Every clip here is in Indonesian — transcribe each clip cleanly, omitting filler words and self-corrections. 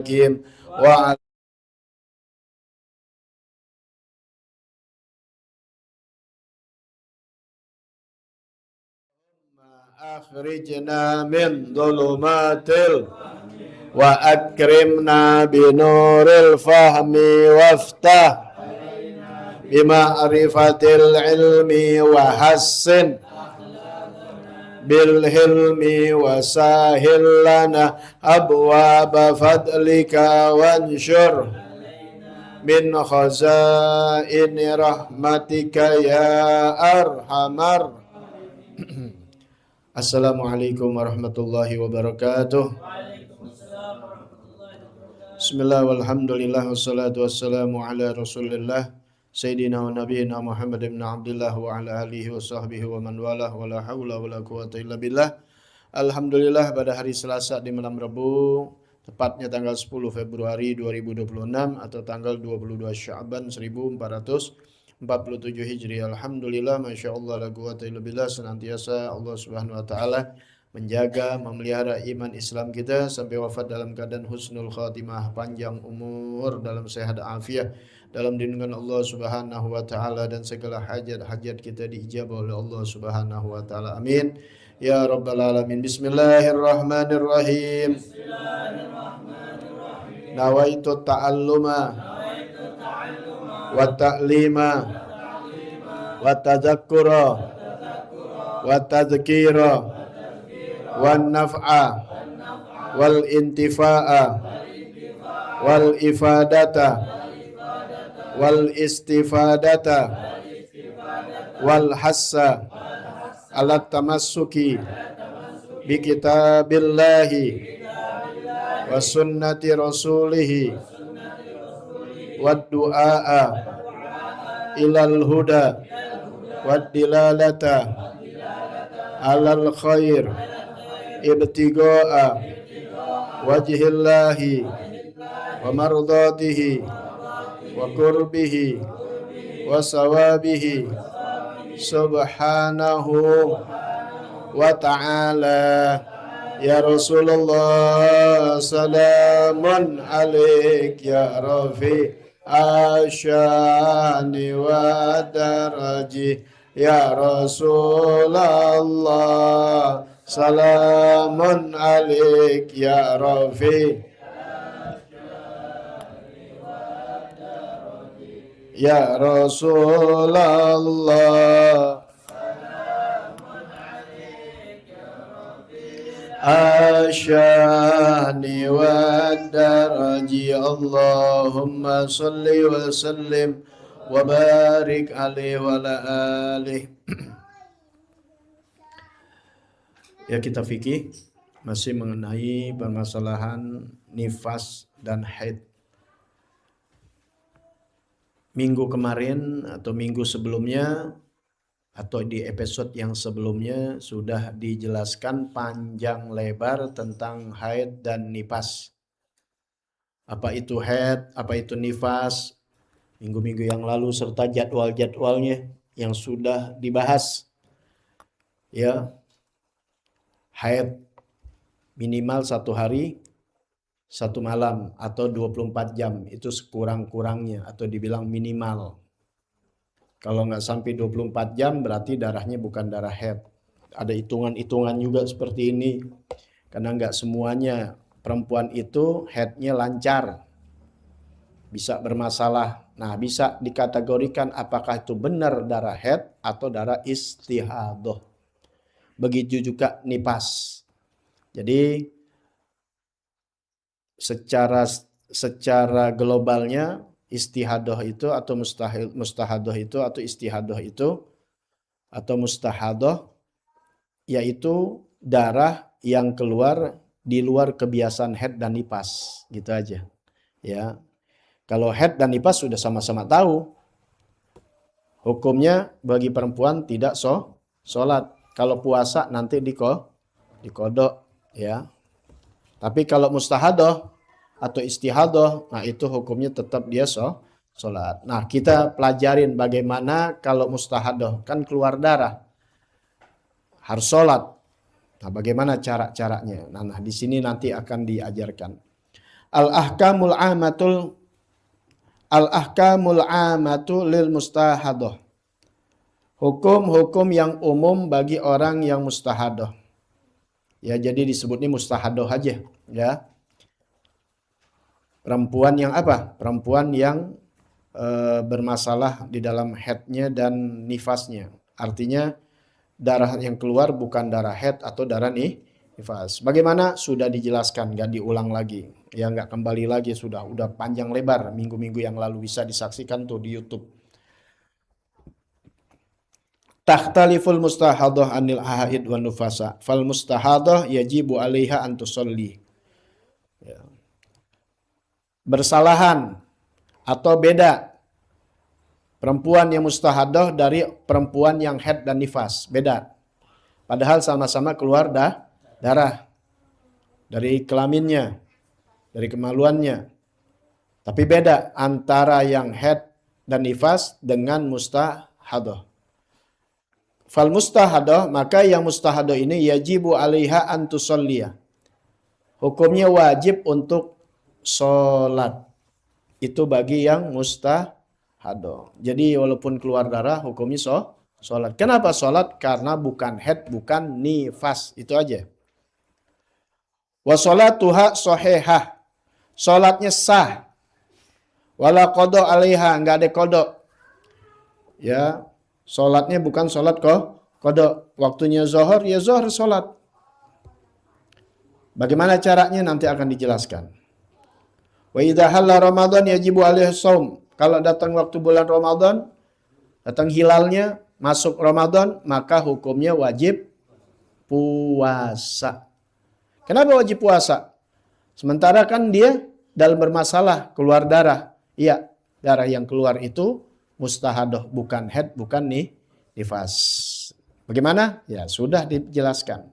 Kim wa akhrijna min dhulumatil wa akrimna binuril fahmi waftah bima'rifatil ilmi wa hassin bil hilmi wa sahil lana abwaba fadlika wanshur min khazaini rahmatika ya arhamar. Assalamualaikum warahmatullahi wabarakatuh. Bismillah walhamdulillah wassalatu wassalamu ala rasulillah Sayyidina wa nabiyina Muhammad ibn Abdullah wa ala alihi wa sahbihi wa man walah wa la hawla wa la quwata illa billah. Alhamdulillah pada hari Selasa di malam Rabu, tepatnya tanggal 10 Februari 2026 atau tanggal 22 Sya'ban 1447 Hijri. Alhamdulillah, Masya Allah, la quwata illa billah. Senantiasa Allah Subhanahu wa Ta'ala menjaga, memelihara iman Islam kita sampai wafat dalam keadaan husnul khatimah, panjang umur, dalam sehat afiat, dalam lindungan Allah Subhanahu wa Ta'ala, dan segala hajat-hajat kita diijabah oleh Allah Subhanahu wa Ta'ala. Amin ya rabbal alamin. Bismillahirrahmanirrahim. Nawaitu ta'alluma wa ta'lima wa tadhakkura wa tadhkira wan naf'a wal intifa'a wal ifadata wal istifadata wal hassa ala tamassuki bi kitabillahi wa sunnati rasulihi wad du'a ilal huda wad dilalata alal khair ibtigo'a wajhillahi wa mardatihi wa qurbihi wa sawabihi subhanahu wa ta'ala. Ya Rasulullah, salamun alaik ya Rafi asyani wa daraji. Ya Rasulullah, salamun alaik ya Rafi ya Rasulullah, asyani wa daraji. Allahumma salli wa sallim wa barik alaihi wa ala alihi. Ya, kita fikih masih mengenai permasalahan nifas dan haid. Minggu kemarin atau minggu sebelumnya atau di episode yang sebelumnya sudah dijelaskan panjang lebar tentang haid dan nifas. Apa itu haid, apa itu nifas, minggu-minggu yang lalu, serta jadwal-jadwalnya yang sudah dibahas. Ya, haid minimal 1 hari 1 malam atau 24 jam, itu sekurang-kurangnya atau dibilang minimal. Kalau nggak sampai 24 jam berarti darahnya bukan darah haid. Ada hitungan-hitungan juga seperti ini, karena nggak semuanya perempuan itu haidnya lancar, bisa bermasalah. Nah, bisa dikategorikan apakah itu benar darah haid atau darah istihadah. Begitu juga nifas. Jadi secara globalnya istihadah itu atau mustahadah itu atau istihadah itu atau mustahadah yaitu darah yang keluar di luar kebiasaan haid dan nifas, gitu aja. Ya. Kalau haid dan nifas sudah sama-sama tahu. Hukumnya bagi perempuan tidak sholat. Kalau puasa nanti dikodok, ya. Tapi kalau mustahadah atau istihadah, nah itu hukumnya tetap dia sholat. Nah, kita pelajarin bagaimana kalau mustahadah, kan keluar darah, harus sholat. Nah, bagaimana caranya? Nah, di sini nanti akan diajarkan. Al-ahkamul amatul lil mustahadah. Hukum-hukum yang umum bagi orang yang mustahadah. Ya, jadi disebutnya mustahadah aja, ya. Perempuan yang apa? Perempuan yang bermasalah di dalam haidnya dan nifasnya. Artinya darah yang keluar bukan darah haid atau darah nifas. Bagaimana? Sudah dijelaskan, nggak diulang lagi. Ya, nggak kembali lagi, sudah panjang lebar minggu-minggu yang lalu, bisa disaksikan tuh di YouTube. Takhtaliful mustahadah anil haid wan nufasa. Fal mustahadah yajibu 'alaiha an tusalli. Ya. Bersalahan atau beda perempuan yang mustahadah dari perempuan yang haid dan nifas, beda. Padahal sama-sama keluar darah dari kelaminnya, dari kemaluannya. Tapi beda antara yang haid dan nifas dengan mustahadah. Fal mustahadah, maka yang mustahadah ini yajibu 'alaiha an tusalliya. Hukumnya wajib untuk sholat. Itu bagi yang mustahadah. Jadi walaupun keluar darah, hukumnya sholat. Kenapa sholat? Karena bukan haid, bukan nifas. Itu aja. Wa sholatuha sahihah. Sholatnya sah. Wala qada 'alaiha, enggak ada qada. Ya, sholatnya bukan sholat qada. Waktunya zuhur, ya zuhur sholat. Bagaimana caranya nanti akan dijelaskan. Wa idza halla Ramadan yajibu 'alaihi shaum. Kalau datang waktu bulan Ramadan, datang hilalnya, masuk Ramadan, maka hukumnya wajib puasa. Kenapa wajib puasa? Sementara kan dia dalam bermasalah, keluar darah. Iya, darah yang keluar itu mustahadah, bukan haid, bukan nifas. Bagaimana? Ya, sudah dijelaskan.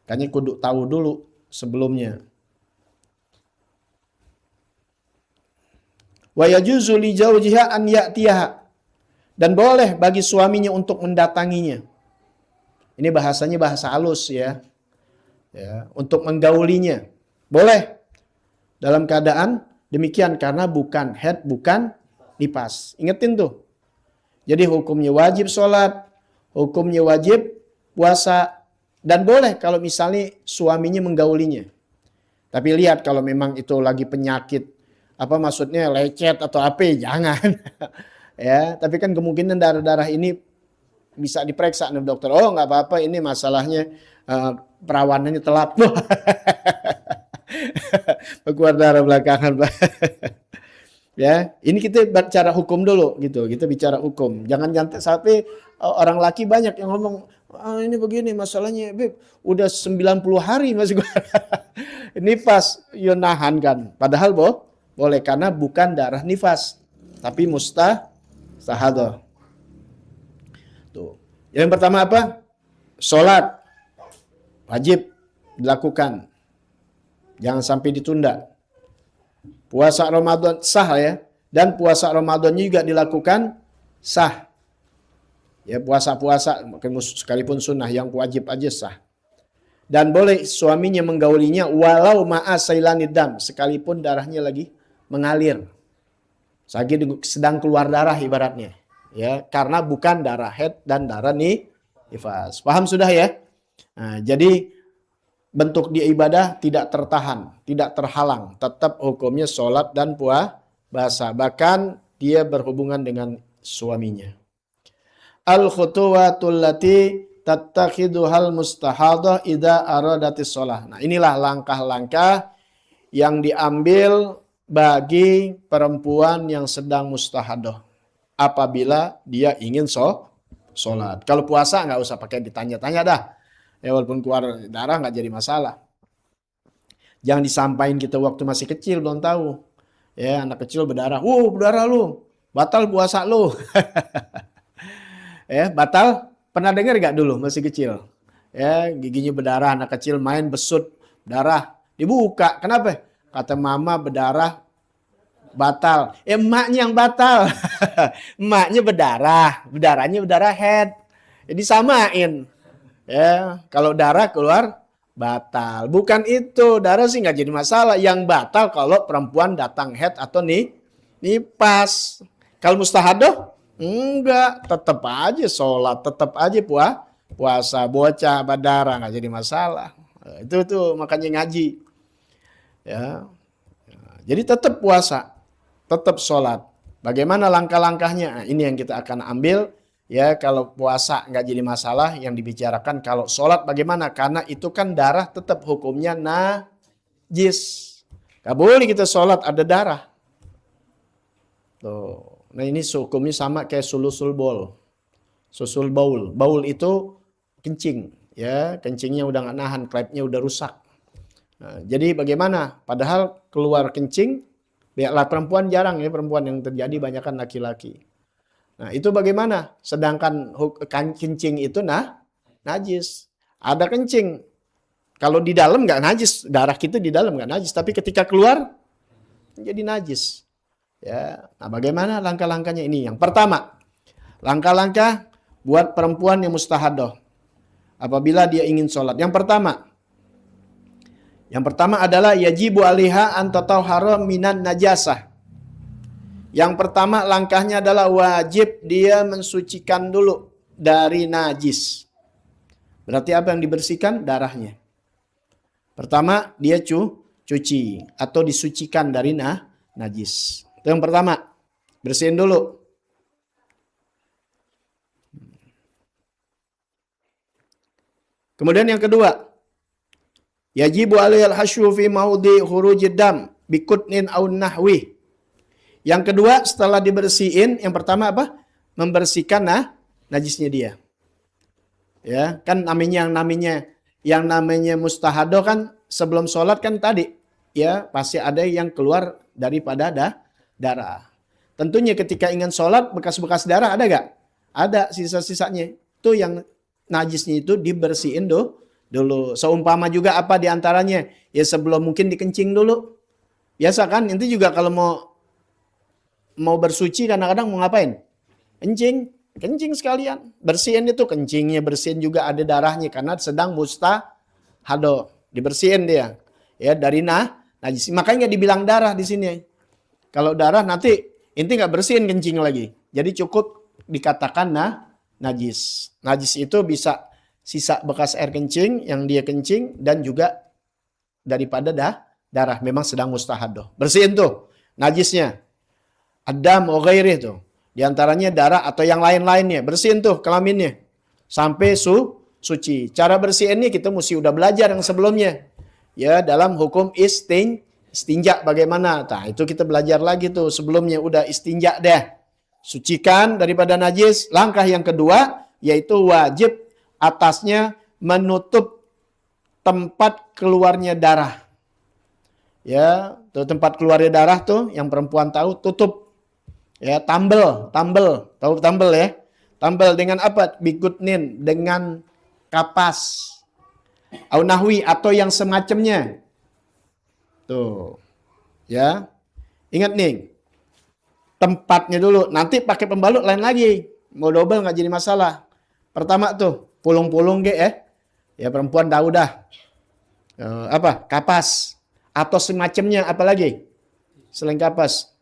Kayaknya kudu tahu dulu sebelumnya. Wa yajuzu li zawjiha an ya'tiyaha. Dan boleh bagi suaminya untuk mendatanginya. Ini bahasanya bahasa halus ya. Ya, untuk menggaulinya. Boleh. Dalam keadaan demikian karena bukan haid, bukan nifas. Ingetin tuh. Jadi hukumnya wajib sholat, hukumnya wajib puasa, dan boleh kalau misalnya suaminya menggaulinya. Tapi lihat kalau memang itu lagi penyakit, apa maksudnya lecet atau apa, jangan. Ya, tapi kan kemungkinan darah-darah ini bisa diperiksa nih dokter. Oh, nggak apa-apa, ini masalahnya perawanannya telat. Keluar darah belakangan. Ya, ini kita bicara hukum dulu gitu. Kita bicara hukum. Jangan jantai sampai orang laki banyak yang ngomong, ini begini masalahnya, Beb, udah 90 hari masih gua. Nifas, nahan kan. Padahal boleh karena bukan darah nifas, tapi mustahadah. Tuh. Yang pertama apa? Sholat. Wajib dilakukan. Jangan sampai ditunda. Puasa Ramadan sah ya. Dan puasa Ramadan juga dilakukan sah. Ya, puasa-puasa sekalipun sunnah yang wajib aja sah. Dan boleh suaminya menggaulinya walau ma'asailanid dam, sekalipun darahnya lagi mengalir. Sedang keluar darah ibaratnya. Ya, karena bukan darah haid dan darah nifas. Paham sudah ya? Nah, jadi bentuk dia ibadah tidak tertahan, tidak terhalang. Tetap hukumnya sholat dan puasa. Bahkan dia berhubungan dengan suaminya. Al-khutuwatul lati tattakhiduhal mustahadah idza aradatis sholah. Nah, inilah langkah-langkah yang diambil bagi perempuan yang sedang mustahadah apabila dia ingin sholat. Kalau puasa nggak usah pakai ditanya-tanya dah. Ya, walaupun keluar darah nggak jadi masalah. Jangan disampaikan kita waktu masih kecil belum tahu. Ya, anak kecil berdarah. Berdarah lu. Batal puasa lu. Ya, batal. Pernah dengar nggak dulu masih kecil? Ya, giginya berdarah, anak kecil main besut darah. Dibuka. Kenapa? Kata mama berdarah batal. Emaknya yang batal. Emaknya berdarah. Berdarahnya berdarah haid. Jadi samain. Ya, kalau darah keluar batal. Bukan itu, darah sih nggak jadi masalah. Yang batal kalau perempuan datang haid atau nifas. Kalau mustahadoh, enggak. Tetap aja sholat, tetap aja puasa. Bocah berdarah nggak jadi masalah. Itu tuh makanya ngaji. Ya, jadi tetap puasa, tetap sholat. Bagaimana langkah-langkahnya? Nah, ini yang kita akan ambil. Ya, kalau puasa nggak jadi masalah, yang dibicarakan kalau sholat bagaimana? Karena itu kan darah tetap hukumnya najis. Nggak boleh kita sholat ada darah. Tuh. Nah ini hukumnya sama kayak sulusul baul. Susul baul. Baul itu kencing. Ya, kencingnya udah nggak nahan, klepnya udah rusak. Nah, jadi bagaimana? Padahal keluar kencing, biarlah perempuan jarang ya, perempuan yang terjadi banyakkan laki-laki. Nah itu bagaimana? Sedangkan kencing itu najis. Ada kencing. Kalau di dalam nggak najis, darah kita di dalam nggak najis. Tapi ketika keluar jadi najis. Ya. Nah bagaimana langkah-langkahnya ini? Yang pertama, langkah-langkah buat perempuan yang mustahadoh. Apabila dia ingin sholat. Yang pertama adalah yajibu alaiha an tatahhara minan najasah. Yang pertama langkahnya adalah wajib dia mensucikan dulu dari najis. Berarti apa yang dibersihkan? Darahnya. Pertama dia cuci atau disucikan dari najis. Itu yang pertama. Bersihin dulu. Kemudian yang kedua. Yajibu alaihal hasyu fi maudi khurujid dam bikutnin aw nahwi. Yang kedua setelah dibersihin, yang pertama apa? Membersihkan najisnya dia. Ya, kan yang namanya mustahadoh kan sebelum sholat kan tadi ya pasti ada yang keluar daripada darah. Tentunya ketika ingin sholat bekas-bekas darah ada gak? Ada sisa-sisanya. Itu yang najisnya itu dibersihin dulu. Seumpama juga apa diantaranya? Ya sebelum mungkin dikencing dulu. Biasa kan, itu juga kalau mau bersuci kadang-kadang mau ngapain? Kencing sekalian. Bersihin itu kencingnya, bersihin juga ada darahnya karena sedang mustahadoh. Dibersihin dia. Ya dari najis. Makanya nggak dibilang darah di sini. Kalau darah nanti inti nggak bersihin kencing lagi. Jadi cukup dikatakan najis. Najis itu bisa sisa bekas air kencing yang dia kencing dan juga daripada darah memang sedang mustahadoh. Bersihin tuh najisnya. Adam ghairih tuh. Di antaranya darah atau yang lain-lainnya. Bersihin tuh kelaminnya. Sampai suci. Cara bersihinnya kita mesti udah belajar yang sebelumnya. Ya dalam hukum istinja bagaimana. Nah itu kita belajar lagi tuh. Sebelumnya udah istinja deh. Sucikan daripada najis. Langkah yang kedua yaitu wajib atasnya menutup tempat keluarnya darah. Ya, tuh tempat keluarnya darah tuh yang perempuan tahu tutup. Ya, tambel, tahu tambel ya? Tambel dengan apa? Bigutnin, dengan kapas. Au nahwi atau yang semacamnya. Tuh. Ya. Ingat nih. Tempatnya dulu, nanti pakai pembalut lain lagi. Mau double nggak jadi masalah. Pertama tuh, pulung-pulung ya. Ya perempuan tahu dah. Apa? Kapas atau semacamnya apa lagi? Selain kapas.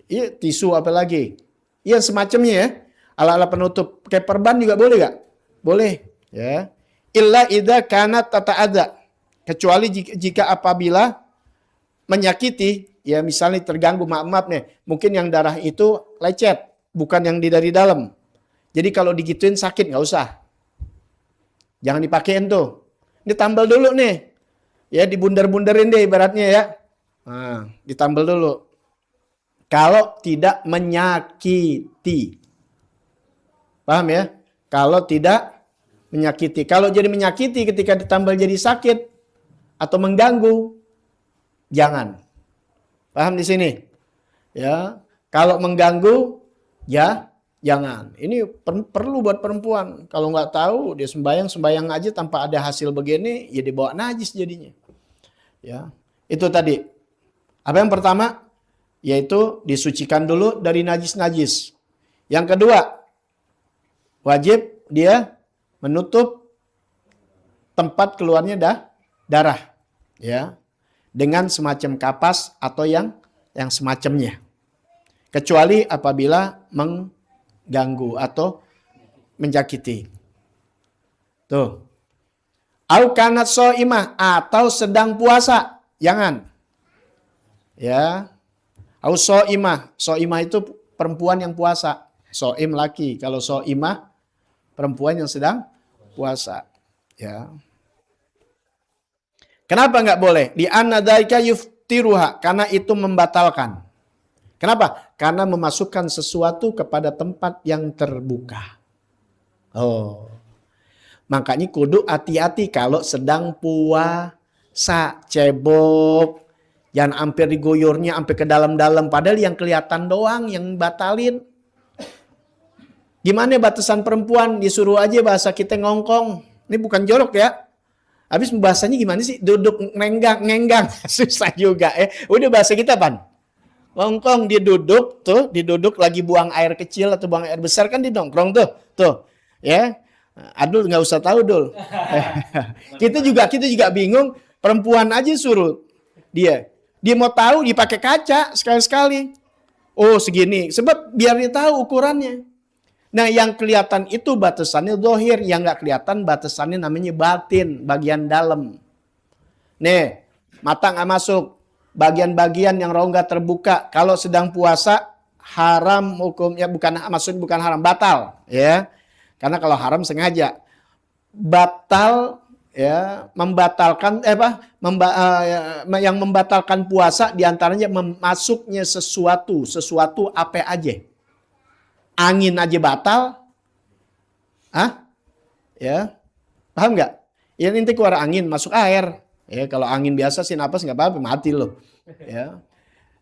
Iya, tisu apa lagi? Iya, semacamnya ya. Ala-ala penutup. Kayak perban juga boleh gak? Boleh. Ya. Illa idza kanat tata'adza. Kecuali jika apabila menyakiti, ya misalnya terganggu, maaf nih. Mungkin yang darah itu lecet, bukan yang dari dalam. Jadi kalau digituin sakit, nggak usah. Jangan dipakein tuh. Ini tambal dulu nih. Ya, dibundar-bundarin deh ibaratnya ya. Nah, ditambal dulu. Kalau tidak menyakiti. Paham ya? Kalau tidak menyakiti. Kalau jadi menyakiti ketika ditambal jadi sakit atau mengganggu, jangan. Paham di sini? Ya, kalau mengganggu, ya jangan. Ini perlu buat perempuan. Kalau nggak tahu, dia sembayang aja tanpa ada hasil begini, ya dibawa najis jadinya. Ya, itu tadi. Apa yang pertama? Yaitu disucikan dulu dari najis-najis. Yang kedua, wajib dia menutup tempat keluarnya darah, ya, dengan semacam kapas atau yang semacamnya. Kecuali apabila mengganggu atau menjangkiti. Tuh. Au kanat shaimah, atau sedang puasa. Jangan. Ya. Au shaimah. Shaimah itu perempuan yang puasa. Shaim laki. Kalau shaimah perempuan yang sedang puasa. Ya. Kenapa nggak boleh? Di anna dzalika yuftiruha, karena itu membatalkan. Kenapa? Karena memasukkan sesuatu kepada tempat yang terbuka. Oh. Makanya kudu hati-hati kalau sedang puasa, cebok. Jangan hampir diguyurnya sampai ke dalam-dalam. Padahal yang kelihatan doang yang batalin. Gimana batasan perempuan? Disuruh aja bahasa kita ngongkong. Ini bukan jorok ya. Habis bahasanya gimana sih? Duduk ngenggang. Susah juga ya. Udah bahasa kita pan. Ngongkong, dia duduk tuh. Diduduk lagi buang air kecil atau buang air besar kan didongkrong tuh. Tuh. Ya. Adul nggak usah tahu Dul. kita juga bingung, perempuan aja suruh dia mau tahu dipakai kaca sekali-sekali. Oh segini, sebab biar dia tahu ukurannya. Nah yang kelihatan itu batasannya zahir, yang nggak kelihatan batasannya namanya batin, bagian dalam. Nih mata nggak masuk, bagian-bagian yang rongga terbuka. Kalau sedang puasa haram hukumnya, bukan haram, batal ya. Karena kalau haram sengaja batal ya, membatalkan yang membatalkan puasa diantaranya masuknya sesuatu apa aja. Angin aja batal. Ya. Paham nggak? Ya nanti keluar angin, masuk air. Ya kalau angin biasa sih napas nggak apa-apa, mati loh. Ya.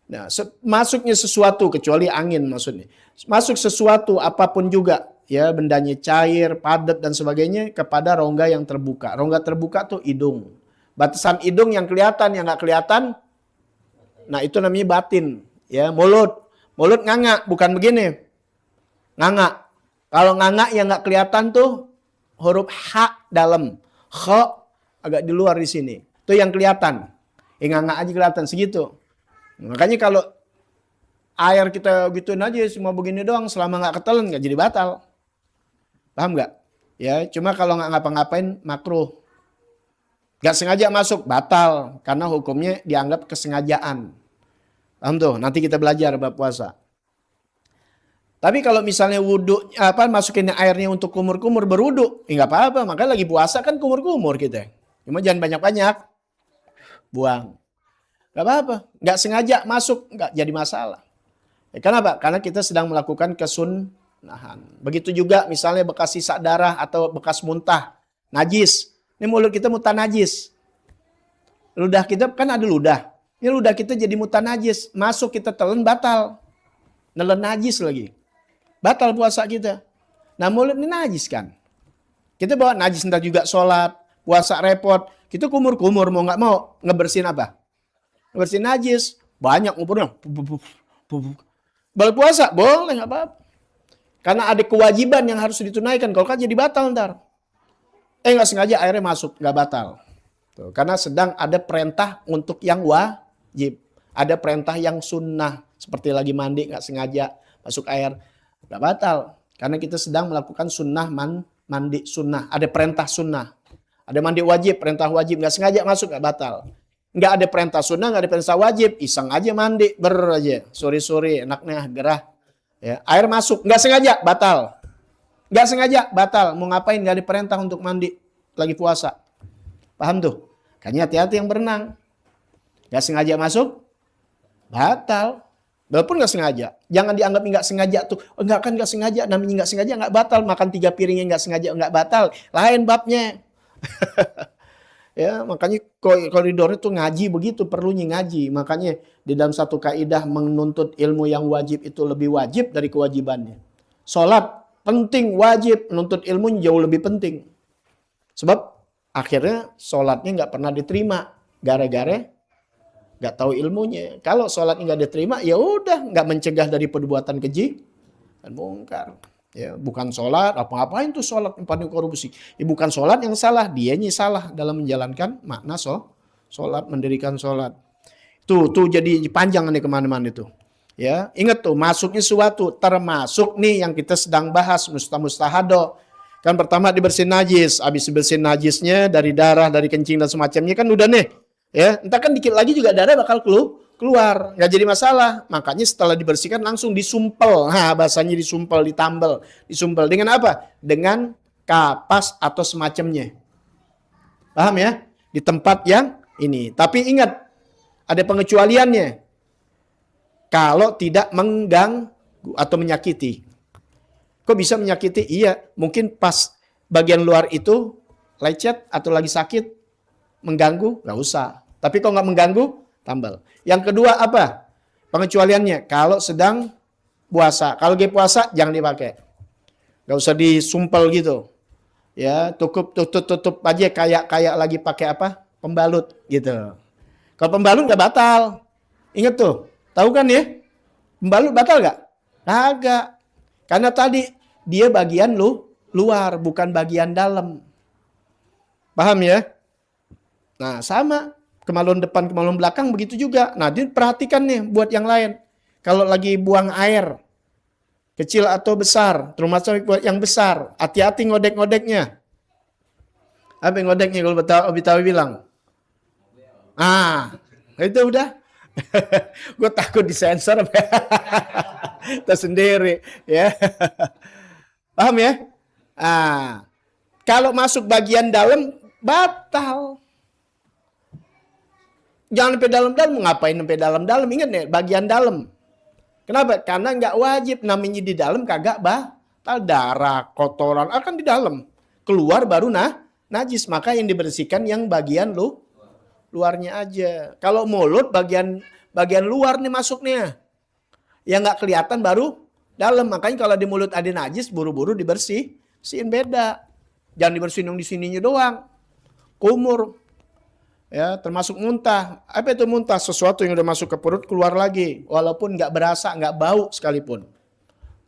Nah, masuknya sesuatu kecuali angin maksudnya. Masuk sesuatu apapun juga. Ya, bendanya cair, padat dan sebagainya kepada rongga yang terbuka. Rongga terbuka tuh hidung. Batasan hidung yang kelihatan, yang nggak kelihatan, nah itu namanya batin. Ya, mulut nganga, bukan begini. Nganga. Kalau nganga yang nggak kelihatan tuh huruf H dalam, H agak di luar di sini. Itu yang kelihatan. Yang nganga aja kelihatan segitu. Makanya kalau air kita gituin aja semua begini doang, selama nggak ketelan nggak jadi batal. Paham nggak? Ya, cuma kalau nggak ngapa-ngapain makruh. Nggak sengaja masuk batal karena hukumnya dianggap kesengajaan. Paham tuh? Nanti kita belajar bab puasa. Tapi kalau misalnya wudhu masukin airnya untuk kumur-kumur berwudhu, nggak apa-apa. Makanya lagi puasa kan kumur-kumur kita. Cuma jangan banyak-banyak. Buang. Nggak apa-apa. Nggak sengaja masuk nggak jadi masalah. Kenapa? Karena kita sedang melakukan kesunahan. Begitu juga misalnya bekas sisa darah atau bekas muntah, najis. Ini mulut kita muntah najis. Ludah kita kan ada ludah. Ini ludah kita jadi muntah najis. Masuk kita telan batal. Nelen najis lagi. Batal puasa kita. Nah mulut ini najis kan. Kita bawa najis ntar juga sholat, puasa repot. Kita kumur-kumur mau nggak mau ngebersihin apa? Ngebersihin najis. Banyak ngumpulnya. Balik puasa boleh nggak apa-apa. Karena ada kewajiban yang harus ditunaikan. Kalau kan jadi batal ntar. Nggak sengaja airnya masuk, nggak batal. Tuh, karena sedang ada perintah untuk yang wajib. Ada perintah yang sunnah. Seperti lagi mandi nggak sengaja masuk air. Nggak batal. Karena kita sedang melakukan sunnah mandi sunnah. Ada perintah sunnah. Ada mandi wajib, perintah wajib. Nggak sengaja masuk, nggak batal. Nggak ada perintah sunnah, nggak ada perintah wajib. Iseng aja mandi, aja. Sore-sore, enaknya gerah. Ya, air masuk, nggak sengaja, batal. Nggak sengaja, batal. Mau ngapain, nggak ada perintah untuk mandi. Lagi puasa. Paham tuh? Kayaknya hati-hati yang berenang. Nggak sengaja masuk, batal. Walaupun nggak sengaja. Jangan dianggap nggak sengaja tuh. Oh, nggak sengaja, namanya nggak sengaja, nggak batal. Makan 3 piringnya nggak sengaja, nggak batal. Lain babnya. Ya, makanya koridor itu ngaji begitu, perlunya ngaji. Makanya di dalam satu kaidah menuntut ilmu yang wajib itu lebih wajib dari kewajibannya. Sholat penting, wajib. Menuntut ilmu jauh lebih penting. Sebab akhirnya sholatnya nggak pernah diterima. Gara-gara nggak tahu ilmunya. Kalau sholatnya nggak diterima, ya udah nggak mencegah dari perbuatan keji dan mungkar. Ya, bukan sholat, apa-apain tuh sholat panik korupsi. Ya, bukan sholat yang salah, dianya salah dalam menjalankan makna sholat, mendirikan sholat. Tuh jadi panjang nih kemana-mana itu. Ya, ingat tuh masuknya suatu termasuk nih yang kita sedang bahas mustahado. Kan pertama dibersihin najis, habis dibersihin najisnya dari darah, dari kencing dan semacamnya kan udah nih. Ya, entar kan dikit lagi juga darah bakal keluar, nggak jadi masalah. Makanya setelah dibersihkan langsung disumpel. Nah, bahasanya disumpel, ditambel. Disumpel dengan apa? Dengan kapas atau semacamnya. Paham ya? Di tempat yang ini. Tapi ingat, ada pengecualiannya. Kalau tidak mengganggu atau menyakiti. Kok bisa menyakiti? Iya, mungkin pas bagian luar itu lecet atau lagi sakit, mengganggu, nggak usah. Tapi kalau nggak mengganggu, tambal. Yang kedua apa? Pengecualiannya, kalau sedang puasa. Kalau lagi puasa, jangan dipakai. Nggak usah disumpel gitu. Ya, tutup aja kayak lagi pakai apa? Pembalut gitu. Kalau pembalut nggak batal. Ingat tuh, tahu kan ya? Pembalut batal nggak? Kagak. Karena tadi dia bagian luar, bukan bagian dalam. Paham ya? Nah, sama. Kemaluan depan, kemaluan belakang begitu juga. Nah, diperhatikan nih buat yang lain. Kalau lagi buang air, kecil atau besar, termasuk buat yang besar, hati-hati ngodek-ngodeknya. Apa yang ngodeknya kalau Betawi bilang? Itu udah. Gue takut disensor tersendiri ya. Paham ya? Kalau masuk bagian dalam batal. Jangan sampai dalam-dalam, ngapain sampai dalam-dalam? Ingat nih, bagian dalam. Kenapa? Karena nggak wajib namanya di dalam kagak batal, darah, kotoran akan di dalam. Keluar baru najis, maka yang dibersihkan yang bagian luarnya aja. Kalau mulut bagian luar nih masuknya. Yang nggak kelihatan baru dalam. Makanya kalau di mulut ada najis buru-buru dibersihin beda. Jangan dibersihin yang di sininya doang. Kumur. Ya, termasuk muntah. Apa itu muntah? Sesuatu yang udah masuk ke perut keluar lagi, walaupun nggak berasa, nggak bau sekalipun.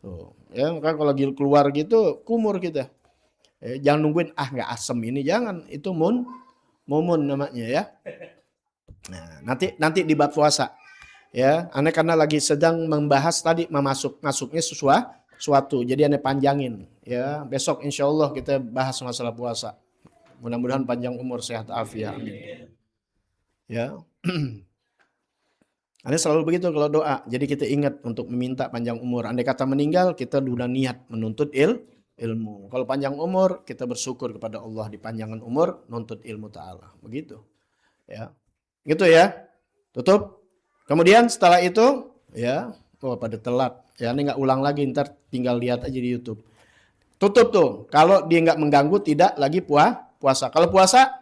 Tuh, ya kan kalau lagi keluar gitu kumur kita. Jangan nungguin nggak asem ini, jangan. Itu mumun namanya ya. Nah, nanti di bab puasa. Ya, aneh karena lagi sedang membahas tadi masuknya sesuatu. Jadi aneh panjangin. Ya, besok insya Allah kita bahas masalah puasa. Mudah-mudahan panjang umur, sehat afiat. Amin. Ya. Anda selalu begitu kalau doa. Jadi kita ingat untuk meminta panjang umur. Andai kata meninggal, kita sudah niat menuntut ilmu. Kalau panjang umur, kita bersyukur kepada Allah dipanjangkan umur, nuntut ilmu ta'ala. Begitu. Ya. Gitu ya. Tutup. Kemudian setelah itu, ya, pada telat. Ya, ini nggak ulang lagi, ntar tinggal lihat aja di YouTube. Tutup tuh. Kalau dia nggak mengganggu, tidak lagi puasa. Kalau puasa,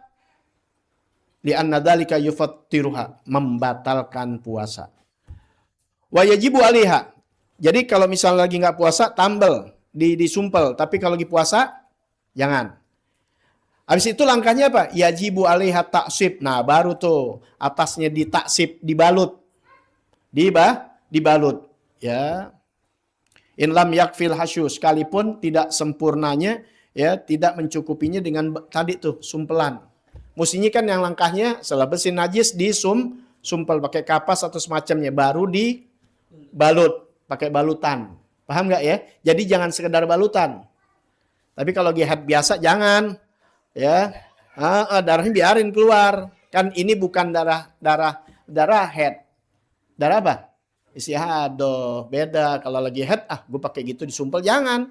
li'anna dzalika yufattiruha, membatalkan puasa. Wa yajibu 'alaiha. Jadi kalau misalnya lagi nggak puasa, tambel, disumpel. Tapi kalau lagi puasa, jangan. Habis itu langkahnya apa? Yajibu 'alaiha taksib. Nah, baru tuh atasnya ditaksib, dibalut. Dibalut. Ya. In lam yakfil hasyu, sekalipun tidak sempurnanya, ya, tidak mencukupinya dengan tadi tuh sumpelan. Mestinya kan yang langkahnya setelah bersih najis disumpel pakai kapas atau semacamnya, baru dibalut pakai balutan. Paham nggak ya? Jadi jangan sekedar balutan. Tapi kalau jihad biasa jangan, ya. Darahnya biarin keluar. Kan ini bukan darah head. Darah apa? Istihadoh. Beda kalau lagi head, gue pakai gitu disumpel, jangan.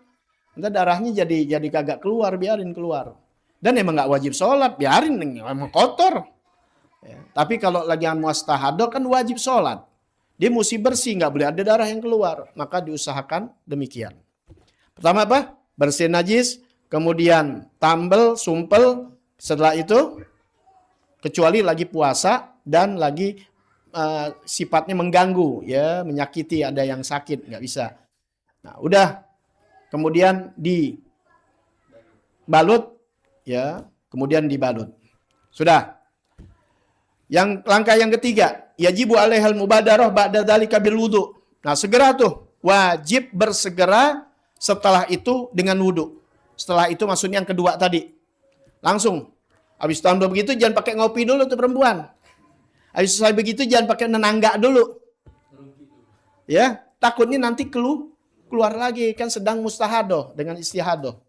Nanti darahnya jadi kagak keluar, biarin keluar. Dan emang nggak wajib sholat, biarin, emang kotor. Ya. Tapi kalau lagi mustahadoh kan wajib sholat. Dia mesti bersih, nggak boleh ada darah yang keluar. Maka diusahakan demikian. Pertama apa? Bersih najis, kemudian tambel, sumpel. Setelah itu, kecuali lagi puasa dan lagi sifatnya mengganggu, ya, menyakiti, ada yang sakit, nggak bisa. Nah, udah. Kemudian dibalut, ya, kemudian dibalut. Sudah. Yang langkah yang ketiga, yajibu 'alaihal mubadarah ba'da dzalika bil wudu. Nah, segera tuh, wajib bersegera Setelah itu dengan wudhu. Setelah itu maksudnya yang kedua tadi. Langsung. Habis tahun begitu jangan pakai ngopi dulu tuh perempuan. Habis selesai begitu jangan pakai nenangga dulu. Ya, takutnya nanti keluar lagi kan sedang mustahadoh dengan istihadoh.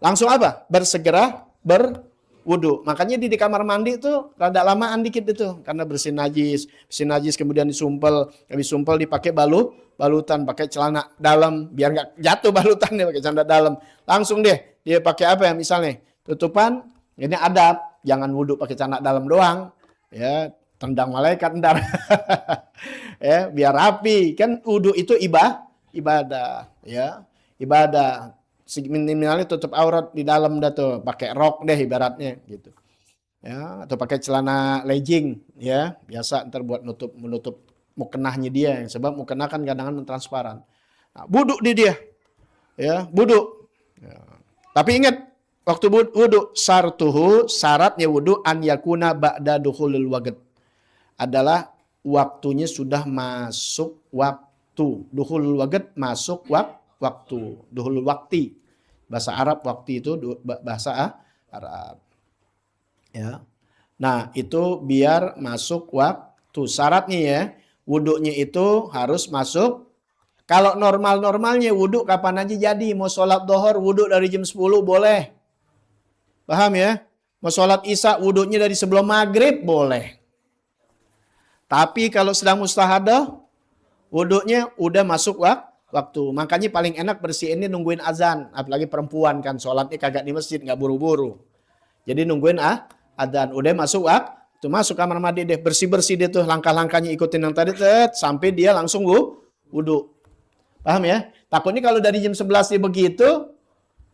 Langsung apa? Bersegera berwudu. Makanya di kamar mandi itu rada lamaan dikit itu karena bersihin najis kemudian disumpel, habis sumpel dipakai balutan, pakai celana dalam biar nggak jatuh balutannya pakai celana dalam. Langsung deh dia pakai apa ya misalnya tutupan, ini adab, jangan wudu pakai celana dalam doang. Ya, tendang malaikat ntar. Ya, biar rapi. Kan wudu itu ibadah, ya. Ibadah. Minimalnya tutup aurat di dalam dah tuh, pakai rok deh ibaratnya gitu. Ya, atau pakai celana legging, ya. Biasa ntar buat menutup mukenahnya dia, sebab mukenah kan kadang-kadang transparan. Nah, wudu di dia. Ya, wudu. Ya. Tapi ingat waktu wudu sartuhu, syaratnya wudu an yakuna ba'da dukhulil waqt. Adalah waktunya sudah masuk waktu. Dukhulul waqt masuk waktu. Dukhulul wakti. Bahasa Arab waktu itu bahasa Arab. Ya. Nah, itu biar masuk waktu. Syaratnya ya, wudunya itu harus masuk. Kalau normal-normalnya wudu kapan aja jadi. Mau sholat dohor wudu dari jam 10 boleh. Paham ya? Mau sholat isya wudunya dari sebelum maghrib boleh. Tapi kalau sedang mustahadah, wudunya udah masuk waktu. Makanya paling enak bersihinnya nungguin azan. Apalagi perempuan kan, sholatnya kagak di masjid, nggak buru-buru. Jadi nungguin azan. Udah masuk waktu, masuk kamar mandi deh. Bersih-bersih dia tuh, langkah-langkahnya ikutin yang tadi. Sampai dia langsung wudu. Paham ya? Takutnya kalau dari jam 11 dia begitu,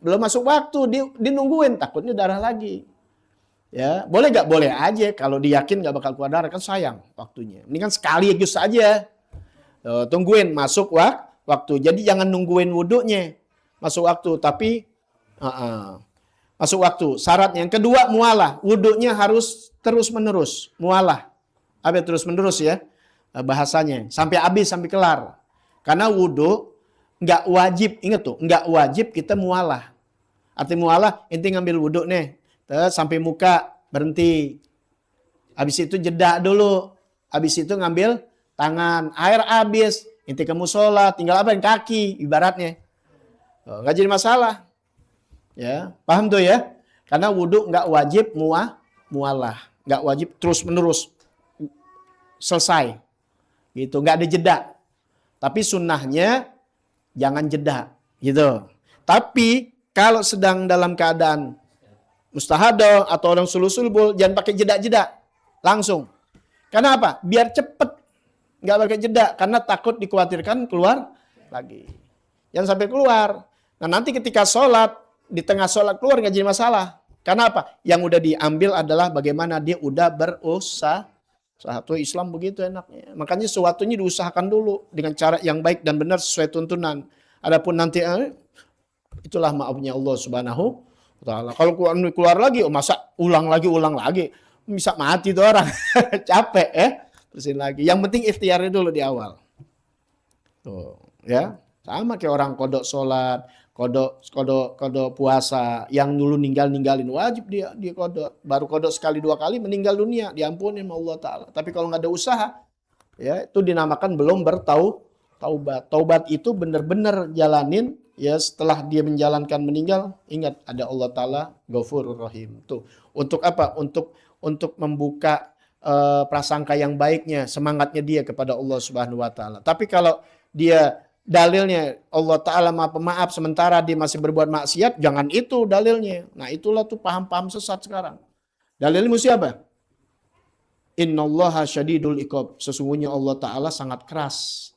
belum masuk waktu, dia nungguin. Takutnya darah lagi. Ya, boleh nggak? Boleh aja. Kalau diyakin nggak bakal keluar darah kan sayang waktunya. Ini kan sekaligus aja. Tungguin masuk waktu. Jadi jangan nungguin wudunya masuk waktu. Tapi masuk waktu. Syarat yang kedua mualah. Wudunya harus terus menerus. Mualah. Apa terus menerus ya bahasanya. Sampai habis, sampai kelar. Karena wudu nggak wajib. Ingat tuh, nggak wajib kita mualah. Arti mualah, inti ngambil wudu nih. Sampai muka, berhenti. Habis itu jeda dulu. Habis itu ngambil tangan. Air habis. Inti kamu sholat. Tinggal apa? Kaki, ibaratnya. Nggak jadi masalah. Ya, paham tuh ya? Karena wudu nggak wajib mualah. Nggak wajib terus menerus. Selesai. Gitu, nggak ada jeda. Tapi sunnahnya jangan jeda. Gitu. Tapi kalau sedang dalam keadaan mustahadah atau orang sulul-sulbul, jangan pakai jeda-jeda. Langsung. Karena apa? Biar cepet. Nggak pakai jeda. Karena takut dikhawatirkan keluar lagi. Jangan sampai keluar. Nah nanti ketika sholat, di tengah sholat keluar nggak jadi masalah. Karena apa? Yang udah diambil adalah bagaimana dia udah berusaha. Satu Islam begitu enaknya. Makanya sesuatunya diusahakan dulu. Dengan cara yang baik dan benar sesuai tuntunan. Adapun nanti, itulah maafnya Allah Subhanahu Ta'ala. Kalau keluar lagi, masa ulang lagi. Bisa mati tuh orang. Capek ya. Terusin lagi. Yang penting ikhtiarnya dulu di awal. Tuh, ya. Sama kayak orang kodok sholat, kodok puasa. Yang dulu ninggalin. Wajib dia kodok. Baru kodok sekali 2 kali meninggal dunia. Diampunin sama Allah Ta'ala. Tapi kalau nggak ada usaha, ya itu dinamakan belum bertaubat. Taubat itu benar-benar jalanin. Ya setelah dia menjalankan meninggal, ingat ada Allah Ta'ala Ghafurur Rahim. Tuh. Untuk apa? Untuk membuka prasangka yang baiknya, semangatnya dia kepada Allah Subhanahu Wa Ta'ala. Tapi kalau dia dalilnya Allah Ta'ala Maha Pemaaf sementara dia masih berbuat maksiat, jangan itu dalilnya. Nah itulah tuh paham-paham sesat sekarang. Dalilnya mesti apa? Innallaha syadidul iqab. Sesungguhnya Allah Ta'ala sangat keras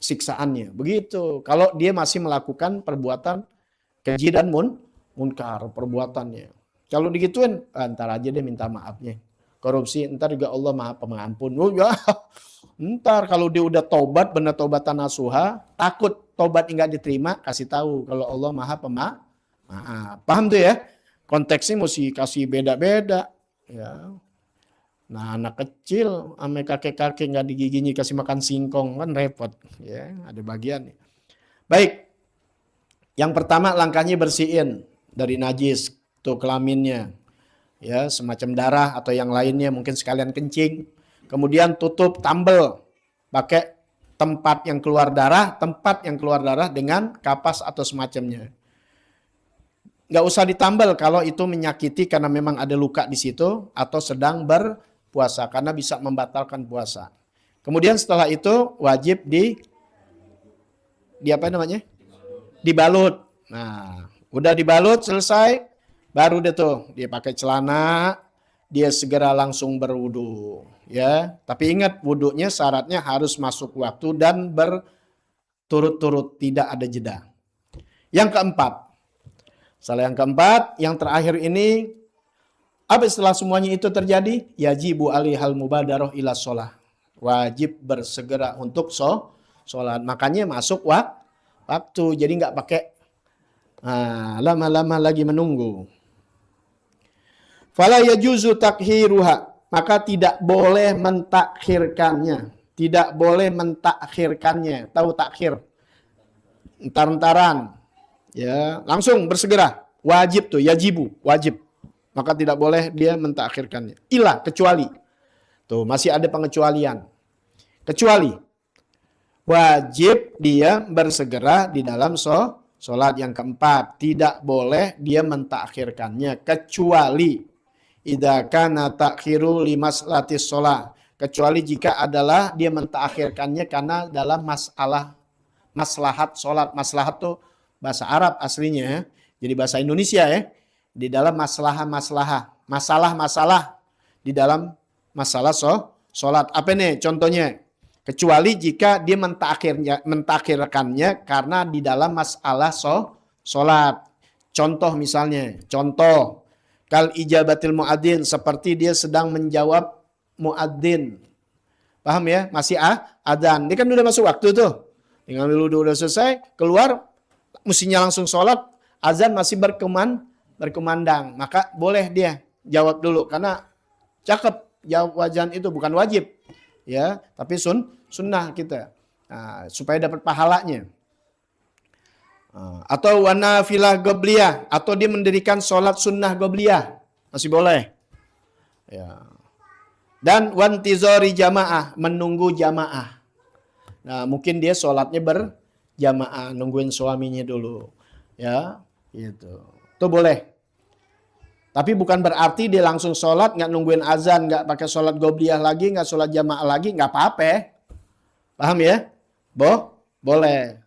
siksaannya. Begitu. Kalau dia masih melakukan perbuatan keji dan munkar perbuatannya. Kalau digituin, ntar aja deh minta maafnya. Korupsi, ntar juga Allah Maha Pengampun. Ntar kalau dia udah tobat, benar tobatan nasuha, takut tobat nggak diterima, kasih tahu kalau Allah Maha Pemaaf. Paham tuh ya? Konteksnya mesti kasih beda-beda. Ya. Nah anak kecil sama kakek-kakek nggak digiginya kasih makan singkong kan repot. Ya ada bagian. Baik, yang pertama langkahnya bersihin dari najis, tuh kelaminnya, ya semacam darah atau yang lainnya, mungkin sekalian kencing. Kemudian tutup tambel, pakai tempat yang keluar darah dengan kapas atau semacamnya. Nggak usah ditambal kalau itu menyakiti karena memang ada luka di situ atau sedang berpuasa karena bisa membatalkan puasa. Kemudian setelah itu wajib di apa namanya? Dibalut. Nah, udah dibalut selesai, baru deh tuh dia pakai celana, dia segera langsung berwudu, ya. Tapi ingat wudunya syaratnya harus masuk waktu dan berturut-turut, tidak ada jeda. Yang keempat, yang terakhir ini, apa setelah semuanya itu terjadi? Yajibu alihal mubadarah ila sholah. Wajib bersegera untuk sholat. Makanya masuk waktu. Jadi nggak pakai lama-lama lagi menunggu. Fala yajuzu takhiruha. Maka tidak boleh mentakhirkannya. Tidak boleh mentakhirkannya. Tahu takhir? Entar-entaran. Ya, langsung bersegera. Wajib tuh, yajibu, wajib. Maka tidak boleh dia mentakhirkannya. Ilah, kecuali. Tuh, masih ada pengecualian. Kecuali wajib dia bersegera di dalam sholat yang keempat. Tidak boleh dia mentakhirkannya. Kecuali idza kana takhiru limaslatis sholat. Kecuali jika adalah dia mentakhirkannya karena dalam maslahat sholat. Maslahat tuh bahasa Arab aslinya. Jadi bahasa Indonesia ya. Di dalam masalah-masalah di dalam masalah sholat. Apa nih contohnya? Kecuali jika dia mentakhirkannya karena di dalam masalah sholat. Contoh misalnya, kal ijabatil muadzin, seperti dia sedang menjawab muadzin. Paham ya? Masih adzan. Dia kan udah masuk waktu tuh. Tinggal dulu udah selesai, keluar, mestinya langsung sholat, azan masih berkumandang. Maka boleh dia jawab dulu karena cakep jawab azan itu bukan wajib. Ya, tapi sunnah kita. Nah, supaya dapat pahalanya. Atau wanafilah gobliyah, atau dia mendirikan sholat sunnah gobliyah, masih boleh. Ya. Dan wantizori jamaah, menunggu jamaah. Nah, mungkin dia sholatnya berjamaah, nungguin suaminya dulu. Ya, gitu. Itu boleh. Tapi bukan berarti dia langsung sholat, nggak nungguin azan, nggak pakai sholat gobliyah lagi, nggak sholat jamaah lagi, nggak apa-apa. Paham ya? Boleh.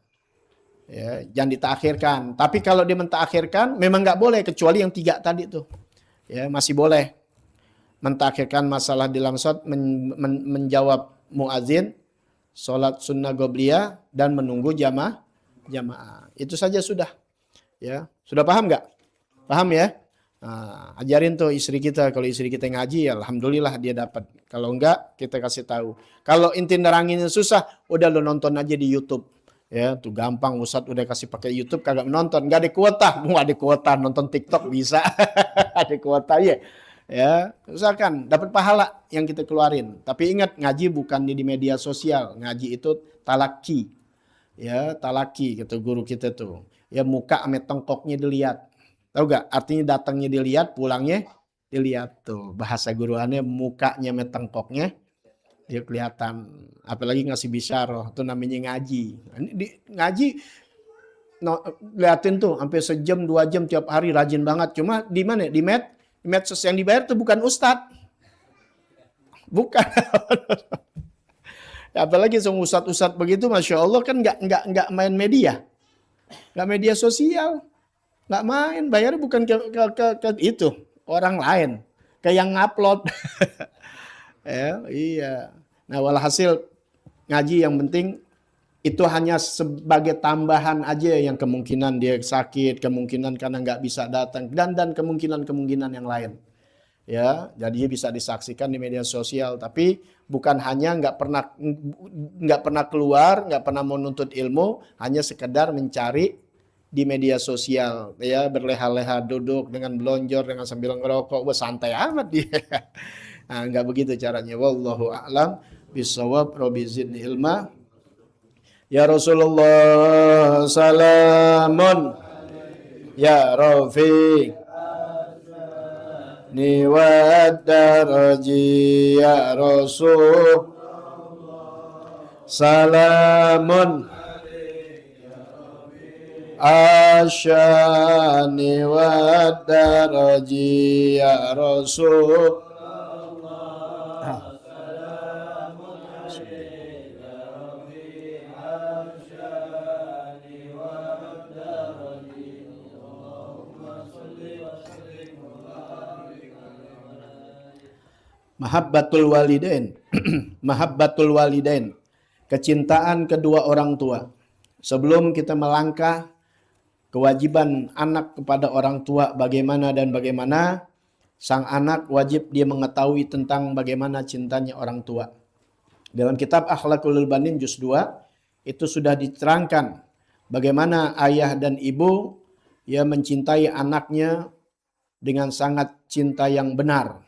Ya, jangan ditakhirkan. Tapi kalau dia mentakhirkan, memang nggak boleh, kecuali yang 3 tadi tuh. Ya, masih boleh. Mentakhirkan masalah di dalam sholat, menjawab muazin, sholat sunnah gobliyah, dan menunggu jamaah. Itu saja sudah. Ya, sudah paham nggak? Paham ya? Nah, ajarin tuh istri kita, kalau istri kita ngaji ya alhamdulillah dia dapat. Kalau enggak kita kasih tahu. Kalau inti neranginnya susah, udah lo nonton aja di YouTube. Ya, tuh gampang, Ustadz udah kasih pakai YouTube kagak menonton, enggak ada kuota. Mau ada kuota nonton TikTok bisa. Ada kuota ya. Ya, usahakan dapat pahala yang kita keluarin. Tapi ingat ngaji bukan di media sosial. Ngaji itu talaki. Ya, talaki kata guru kita tuh. Ya muka ame tengkoknya dilihat. Tahu gak? Artinya datangnya dilihat, pulangnya dilihat tuh. Bahasa guruannya mukanya metengkoknya dia kelihatan. Apalagi ngasih bisyarah, itu namanya ngaji. Ngaji liatin tuh sampai sejam 2 jam tiap hari rajin banget. Cuma di mana? Di medsos yang dibayar tuh bukan ustadz. Bukan. Apalagi sama ustadz begitu, masya Allah kan nggak main media, nggak media sosial. Nggak main, bayar bukan ke itu orang lain, ke yang ngupload. Ya, iya. Nah, walhasil ngaji yang penting itu hanya sebagai tambahan aja, yang kemungkinan dia sakit, kemungkinan karena nggak bisa datang, dan kemungkinan yang lain. Ya, jadi bisa disaksikan di media sosial, tapi bukan hanya nggak pernah keluar, nggak pernah menuntut ilmu, hanya sekedar mencari di media sosial, ya berleha-leha duduk dengan belonjor dengan sambil ngerokok, santai amat dia. Nah, enggak begitu caranya. Wallahu a'lam bishawab. Rabbi zidni ilma. Ya Rasulullah salamun ya Rafiq ni wadaraji ya Rasul salamun asyani wadaraji ya Rasul. Mahabbatul walidain. Mahabbatul walidain. Kecintaan kedua orang tua. Sebelum kita melangkah kewajiban anak kepada orang tua bagaimana dan bagaimana, sang anak wajib dia mengetahui tentang bagaimana cintanya orang tua. Dalam kitab Akhlaqul Banin juz 2 itu sudah diterangkan bagaimana ayah dan ibu ya mencintai anaknya dengan sangat cinta yang benar.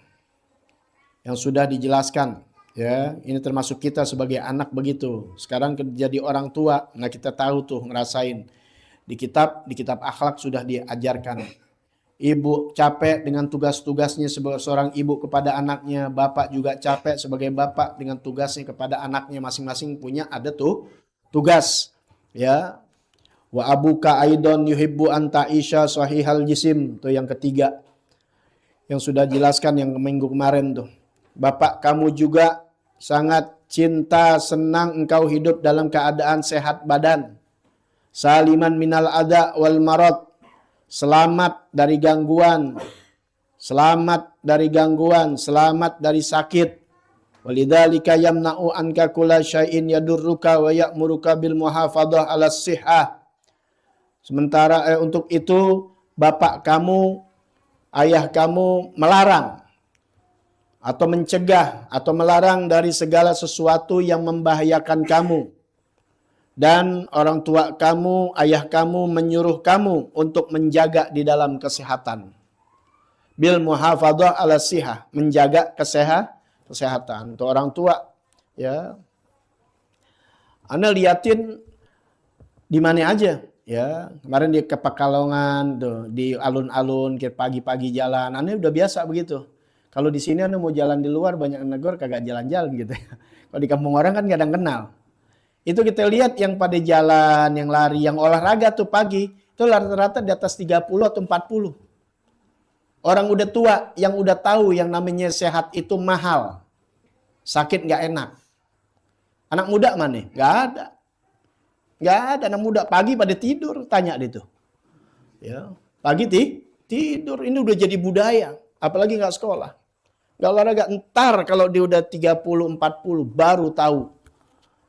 Yang sudah dijelaskan ya, ini termasuk kita sebagai anak begitu. Sekarang jadi orang tua, nah kita tahu tuh ngerasain. Di kitab akhlak sudah diajarkan. Ibu capek dengan tugas-tugasnya sebagai seorang ibu kepada anaknya, bapak juga capek sebagai bapak dengan tugasnya kepada anaknya, masing-masing punya ada tuh tugas ya. Wa abuka aidon yuhibbu anta isya sahihal jisim, tuh yang ketiga yang sudah jelaskan yang minggu kemarin tuh. Bapak kamu juga sangat cinta senang engkau hidup dalam keadaan sehat badan, saliman minal adha wal marad, selamat dari gangguan, selamat dari sakit. Walidzalika yamna'u anka kulla syai'in yadurruka wa ya'muruka bil muhafadzah 'ala shihhah. Sementara untuk itu bapak kamu, ayah kamu melarang atau mencegah atau melarang dari segala sesuatu yang membahayakan kamu. Dan orang tua kamu, ayah kamu menyuruh kamu untuk menjaga di dalam kesehatan. Bil muhafadzah 'ala shihhah, menjaga kesehatan. Untuk orang tua ya. Anda liatin di mana aja ya. Kemarin di Pekalongan tuh, di alun-alun pagi-pagi jalan. Anda udah biasa begitu. Kalau di sini Anda mau jalan di luar banyak negor kagak jalan-jalan gitu. Kalau di kampung orang kan kadang kenal. Itu kita lihat yang pada jalan, yang lari, yang olahraga tuh pagi, itu rata-rata di atas 30 atau 40. Orang udah tua yang udah tahu yang namanya sehat itu mahal. Sakit nggak enak. Anak muda mana? Nggak ada. Nggak ada anak muda. Pagi pada tidur, tanya dia tuh. Ya, pagi tidur, ini udah jadi budaya. Apalagi nggak sekolah. Nggak olahraga, entar kalau dia udah 30-40 baru tahu.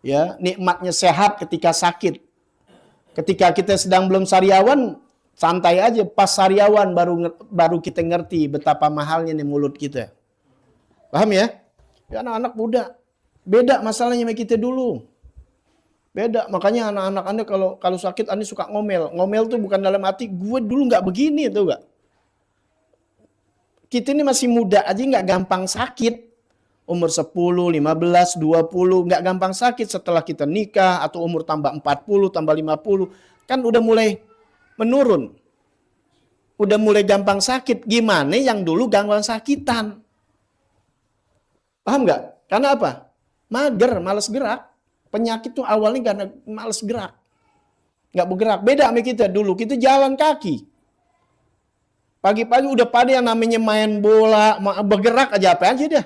Ya, nikmatnya sehat ketika sakit. Ketika kita sedang belum sariawan, santai aja. Pas sariawan baru kita ngerti betapa mahalnya nih mulut kita. Paham ya? Ya anak-anak muda. Beda masalahnya sama kita dulu. Beda. Makanya anak-anak Anda kalau sakit Anda suka ngomel. Ngomel tuh bukan dalam hati gue dulu nggak begini tuh gak. Kita ini masih muda aja nggak gampang sakit. Umur 10, 15, 20 nggak gampang sakit. Setelah kita nikah atau umur tambah 40, tambah 50 kan udah mulai menurun. Udah mulai gampang sakit. Gimana yang dulu gampang sakitan? Paham nggak? Karena apa? Mager, malas gerak. Penyakit tuh awalnya karena malas gerak. Nggak bergerak. Beda sama kita dulu. Kita jalan kaki. Pagi-pagi udah pada yang namanya main bola, bergerak aja apa aja dah.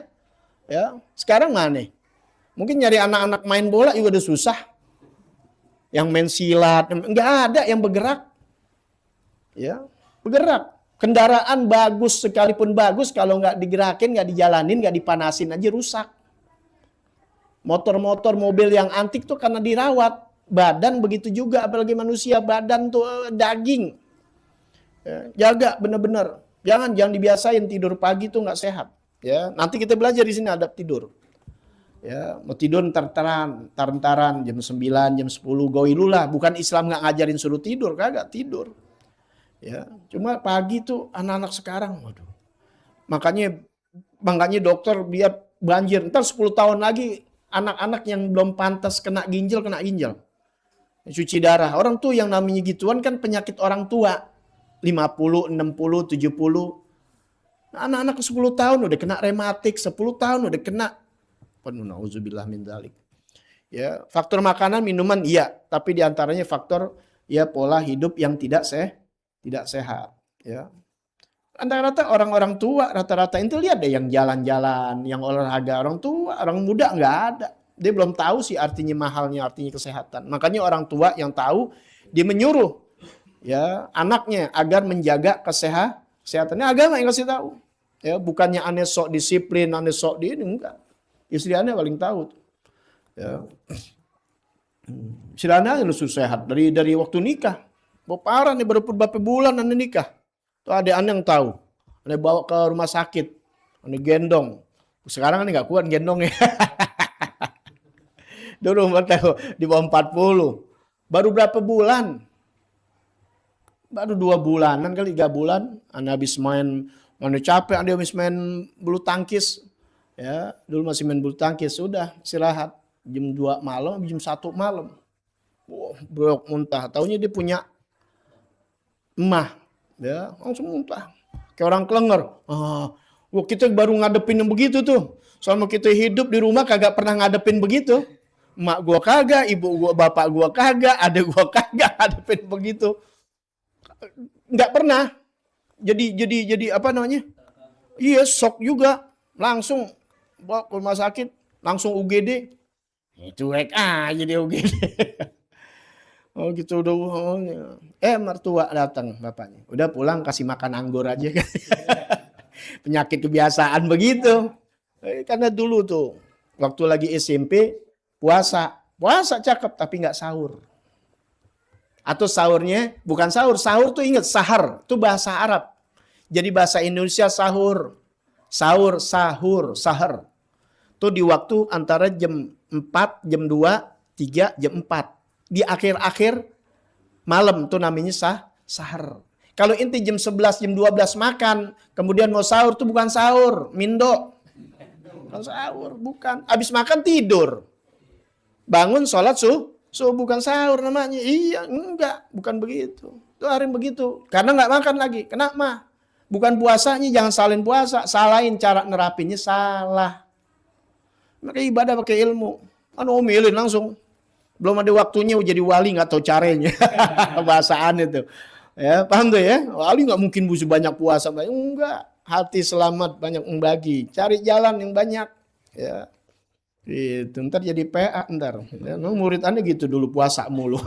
Ya, sekarang mana? Mungkin nyari anak-anak main bola juga udah susah. Yang main silat, nggak ada yang bergerak. Ya, bergerak. Kendaraan bagus sekalipun bagus kalau nggak digerakin, nggak dijalanin, nggak dipanasin aja rusak. Motor-motor, mobil yang antik tuh karena dirawat. Badan begitu juga, apalagi manusia badan tuh daging. Ya, jaga bener-bener. Jangan dibiasain tidur pagi tuh nggak sehat. Ya, nanti kita belajar di sini adab tidur. Ya, mau tidur tar-taran jam 9, jam 10 goilulah. Bukan Islam nggak ngajarin suruh tidur, kagak tidur. Ya, cuma pagi tuh anak-anak sekarang, waduh. Makanya dokter lihat banjir. Ntar 10 tahun lagi anak-anak yang belum pantas kena ginjal. Cuci darah. Orang tuh yang namanya gituan kan penyakit orang tua. 50, 60, 70. Anak-anak 10 tahun udah kena rematik, 10 tahun udah kena. Nauzubillah min dzalik. Ya, faktor makanan, minuman iya, tapi diantaranya faktor ya pola hidup yang tidak sehat. Ya, rata-rata orang-orang tua, rata-rata itu lihat deh yang jalan-jalan, yang olahraga, orang tua, orang muda nggak ada. Dia belum tahu sih artinya mahalnya, artinya kesehatan. Makanya orang tua yang tahu, dia menyuruh ya anaknya agar menjaga kesehatannya. Agama yang kasih tahu. Ya, bukannya aneh sok disiplin, aneh sok di ini, enggak. Istri aneh paling tahu. Ya. Istri aneh yang sehat dari waktu nikah. Parah nih, baru beberapa bulan aneh nikah. Tuh ada aneh yang tahu. Aneh bawa ke rumah sakit. Aneh gendong. Sekarang aneh nggak kuat gendongnya. Dulu di bawah 40. Baru berapa bulan? Baru 2 bulanan kali, 3 bulan. Aneh habis main, mana capek, aneh habis main bulu tangkis. Ya, dulu masih main bulu tangkis. Sudah istirahat. Jam 2 malam, jam 1 malam. Wah, brok muntah. Taunya dia punya emah. Ya, langsung muntah. Kayak orang kelenger. Wah, kita baru ngadepin yang begitu tuh. Selama kita hidup di rumah kagak pernah ngadepin begitu. Emak gua kagak, ibu gua, bapak gua kagak, adik gua kagak ngadepin begitu. Nggak pernah. Jadi apa namanya? Iya, shock juga. Langsung bawa ke rumah sakit, langsung UGD. Cuek aja dia UGD. Oh gitu udah. Mertua datang bapaknya. Udah pulang kasih makan anggur aja kan. Penyakit kebiasaan begitu. Karena dulu tuh waktu lagi SMP puasa cakep tapi nggak sahur. Atau sahurnya bukan sahur tuh ingat sahar itu bahasa Arab. Jadi bahasa Indonesia sahur. Sahur. Tuh di waktu antara jam 4, jam 2, 3, jam 4. Di akhir-akhir malam tuh namanya sahur. Kalau inti jam 11, jam 12 makan, kemudian mau sahur tuh bukan sahur, mindo. Bukan sahur, bukan. Habis makan tidur. Bangun sholat bukan sahur namanya. Iya, enggak, bukan begitu. Itu hari begitu. Karena nggak makan lagi, kena mah. Bukan puasanya, jangan salin puasa. Salahin cara nerapinnya salah. Maka ibadah pakai ilmu. Kan omelin langsung. Belum ada waktunya jadi wali nggak tahu caranya. Bahasaan itu. Ya, paham tuh ya? Wali nggak mungkin butuh banyak puasa. Enggak. Hati selamat banyak membagi. Cari jalan yang banyak. Ya. Itu ntar jadi PA ntar. Ya, murid aneh gitu dulu puasa mulu.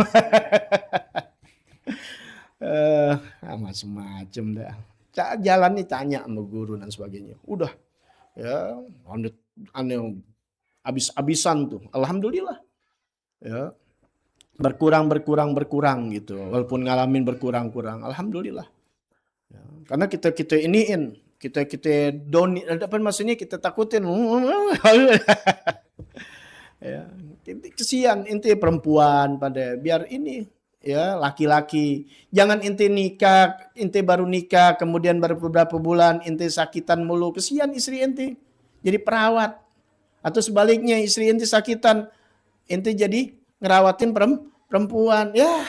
Macem-macem dah. Jalan nih tanya sama guru dan sebagainya. Udah. Ya, aneh habis-habisan tuh. Alhamdulillah. Ya. Berkurang gitu. Walaupun ngalamin berkurang. Alhamdulillah. Ya. Karena kita iniin, kita doni, apa maksudnya kita takutin. Ya, kesian inti perempuan pada biar ini ya laki-laki. Jangan inti baru nikah kemudian baru beberapa bulan inti sakitan mulu. Kesian istri inti jadi perawat. Atau sebaliknya istri inti sakitan inti jadi ngerawatin perempuan. Ya.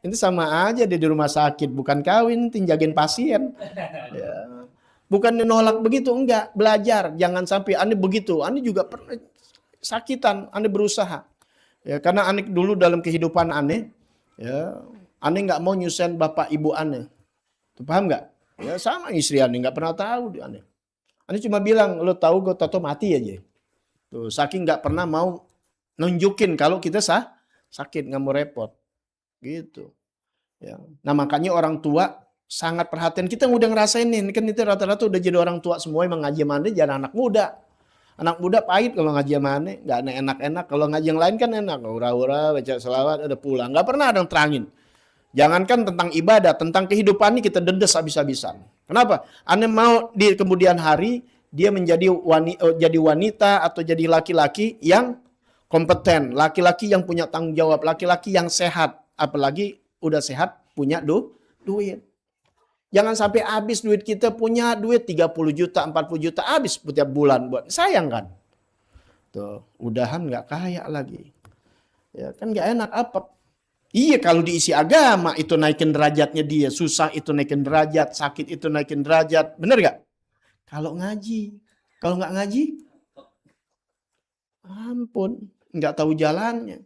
Itu sama aja dia di rumah sakit, bukan kawin, jagain pasien. Ya. Bukan nolak begitu, enggak. Belajar, jangan sampai aneh begitu. Aneh juga pernah sakitan, aneh berusaha. Ya, karena aneh dulu dalam kehidupan aneh, ya, aneh nggak mau nyusahin bapak ibu aneh. Tuh, paham nggak? Ya sama istri aneh nggak pernah tahu di aneh. Aneh cuma bilang, lo tahu gue tato mati aja. Tuh, saking nggak pernah mau nunjukin kalau kita sakit, nggak mau repot. Gitu. Ya. Nah makanya orang tua sangat perhatian. Kita udah ngerasain nih, kan itu rata-rata udah jadi orang tua semua emang ngaji mana jangan anak muda. Anak muda pahit kalau ngaji mana, nggak enak-enak. Kalau ngaji yang lain kan enak, ura-ura, baca selawat, udah pulang. Nggak pernah ada yang terangin. Jangankan tentang ibadah, tentang kehidupan ini kita dedes habis-habisan. Kenapa? Anda mau di kemudian hari dia menjadi jadi wanita atau jadi laki-laki yang kompeten, laki-laki yang punya tanggung jawab, laki-laki yang sehat, apalagi udah sehat punya duit. Jangan sampai habis duit kita, punya duit 30 juta, 40 juta habis setiap bulan buat sayang kan. Tuh, udahan nggak kaya lagi. Ya kan nggak enak apa? Iya kalau diisi agama itu naikin derajatnya dia, susah itu naikin derajat, sakit itu naikin derajat, bener gak? Kalau ngaji, kalau nggak ngaji, ampun, nggak tahu jalannya.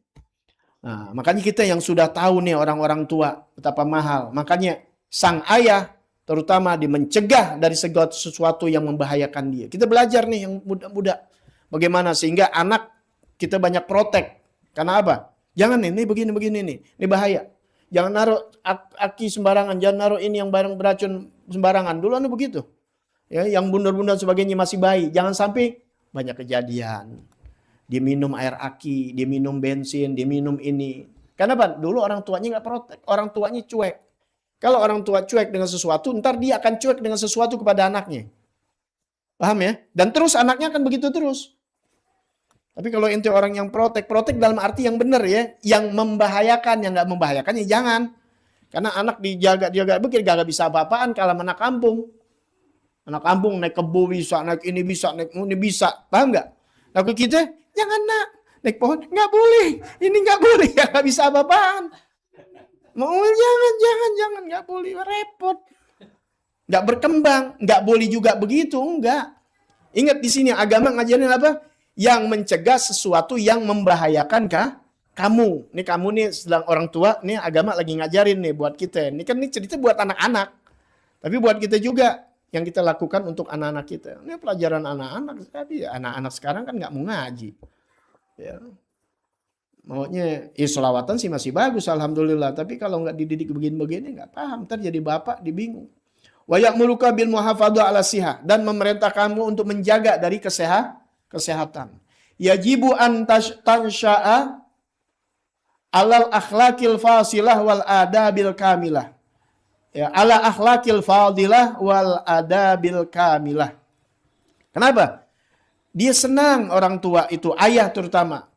Nah, makanya kita yang sudah tahu nih orang-orang tua betapa mahal, makanya sang ayah terutama dia mencegah dari segala sesuatu yang membahayakan dia. Kita belajar nih yang muda-muda, bagaimana sehingga anak kita banyak protek. Karena apa? Jangan nih, ini begini-begini nih, ini bahaya. Jangan naruh aki sembarangan, jangan naruh ini yang barang beracun sembarangan. Dulu anu begitu. Ya, yang bundar-bundar sebagainya masih bayi. Jangan sampai banyak kejadian. Dia minum air aki, dia minum bensin, dia minum ini. Kenapa? Dulu orang tuanya nggak protek, orang tuanya cuek. Kalau orang tua cuek dengan sesuatu, ntar dia akan cuek dengan sesuatu kepada anaknya. Paham ya? Dan terus anaknya akan begitu terus. Tapi kalau ente orang yang protek dalam arti yang benar ya, yang membahayakan, yang nggak membahayakan ya jangan. Karena anak dijaga begitu gak bisa apa-apaan kalau anak kampung. Anak kampung naik kebo bisa, naik ini bisa, paham nggak? Nah kita jangan naik pohon, nggak boleh, ini nggak boleh, ya nggak bisa apa-apaan. Mau jangan, nggak boleh, repot, nggak berkembang, nggak boleh juga begitu, enggak. Ingat di sini agama ngajarin apa? Yang mencegah sesuatu yang membahayakan kamu. Ini kamu nih sedang orang tua, nih agama lagi ngajarin nih buat kita. Ini kan ini cerita buat anak-anak. Tapi buat kita juga yang kita lakukan untuk anak-anak kita. Ini pelajaran anak-anak. Tapi anak-anak sekarang kan nggak mau ngaji. Ya. Maunya sholawatan sih masih bagus alhamdulillah. Tapi kalau nggak dididik begini-begini nggak paham. Ntar jadi bapak dibingung. Wa ya'muruka bil muhafadzah 'ala sihah, dan memerintah kamu untuk menjaga dari kesehatan. Yajibu an tansya'a alal akhlaqil fasilah wal adabil kamilah. Ya, ala akhlaqil fadilah wal adabil kamilah. Kenapa? Dia senang orang tua itu, ayah terutama.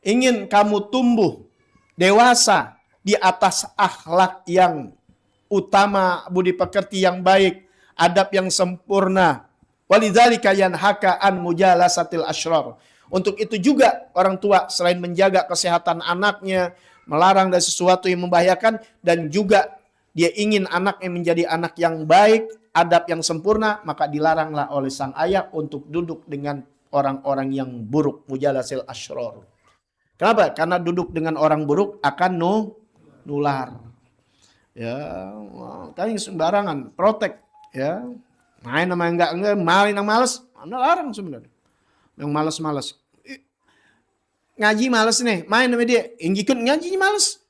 Ingin kamu tumbuh dewasa di atas akhlak yang utama, budi pekerti yang baik, adab yang sempurna. Walidzalika yanhaka an mujalasatil asyrar. Untuk itu juga orang tua selain menjaga kesehatan anaknya, melarang dari sesuatu yang membahayakan, dan juga dia ingin anaknya menjadi anak yang baik, adab yang sempurna, maka dilaranglah oleh sang ayah untuk duduk dengan orang-orang yang buruk, mujalasil asyrar. Kenapa? Karena duduk dengan orang buruk akan nular. Ya, kan sembarangan, protek, ya. Main sama enggak, main yang males, Anda larang sebenarnya. Yang malas-malas. Ngaji males nih, main sama dia, yang ikut ngaji males.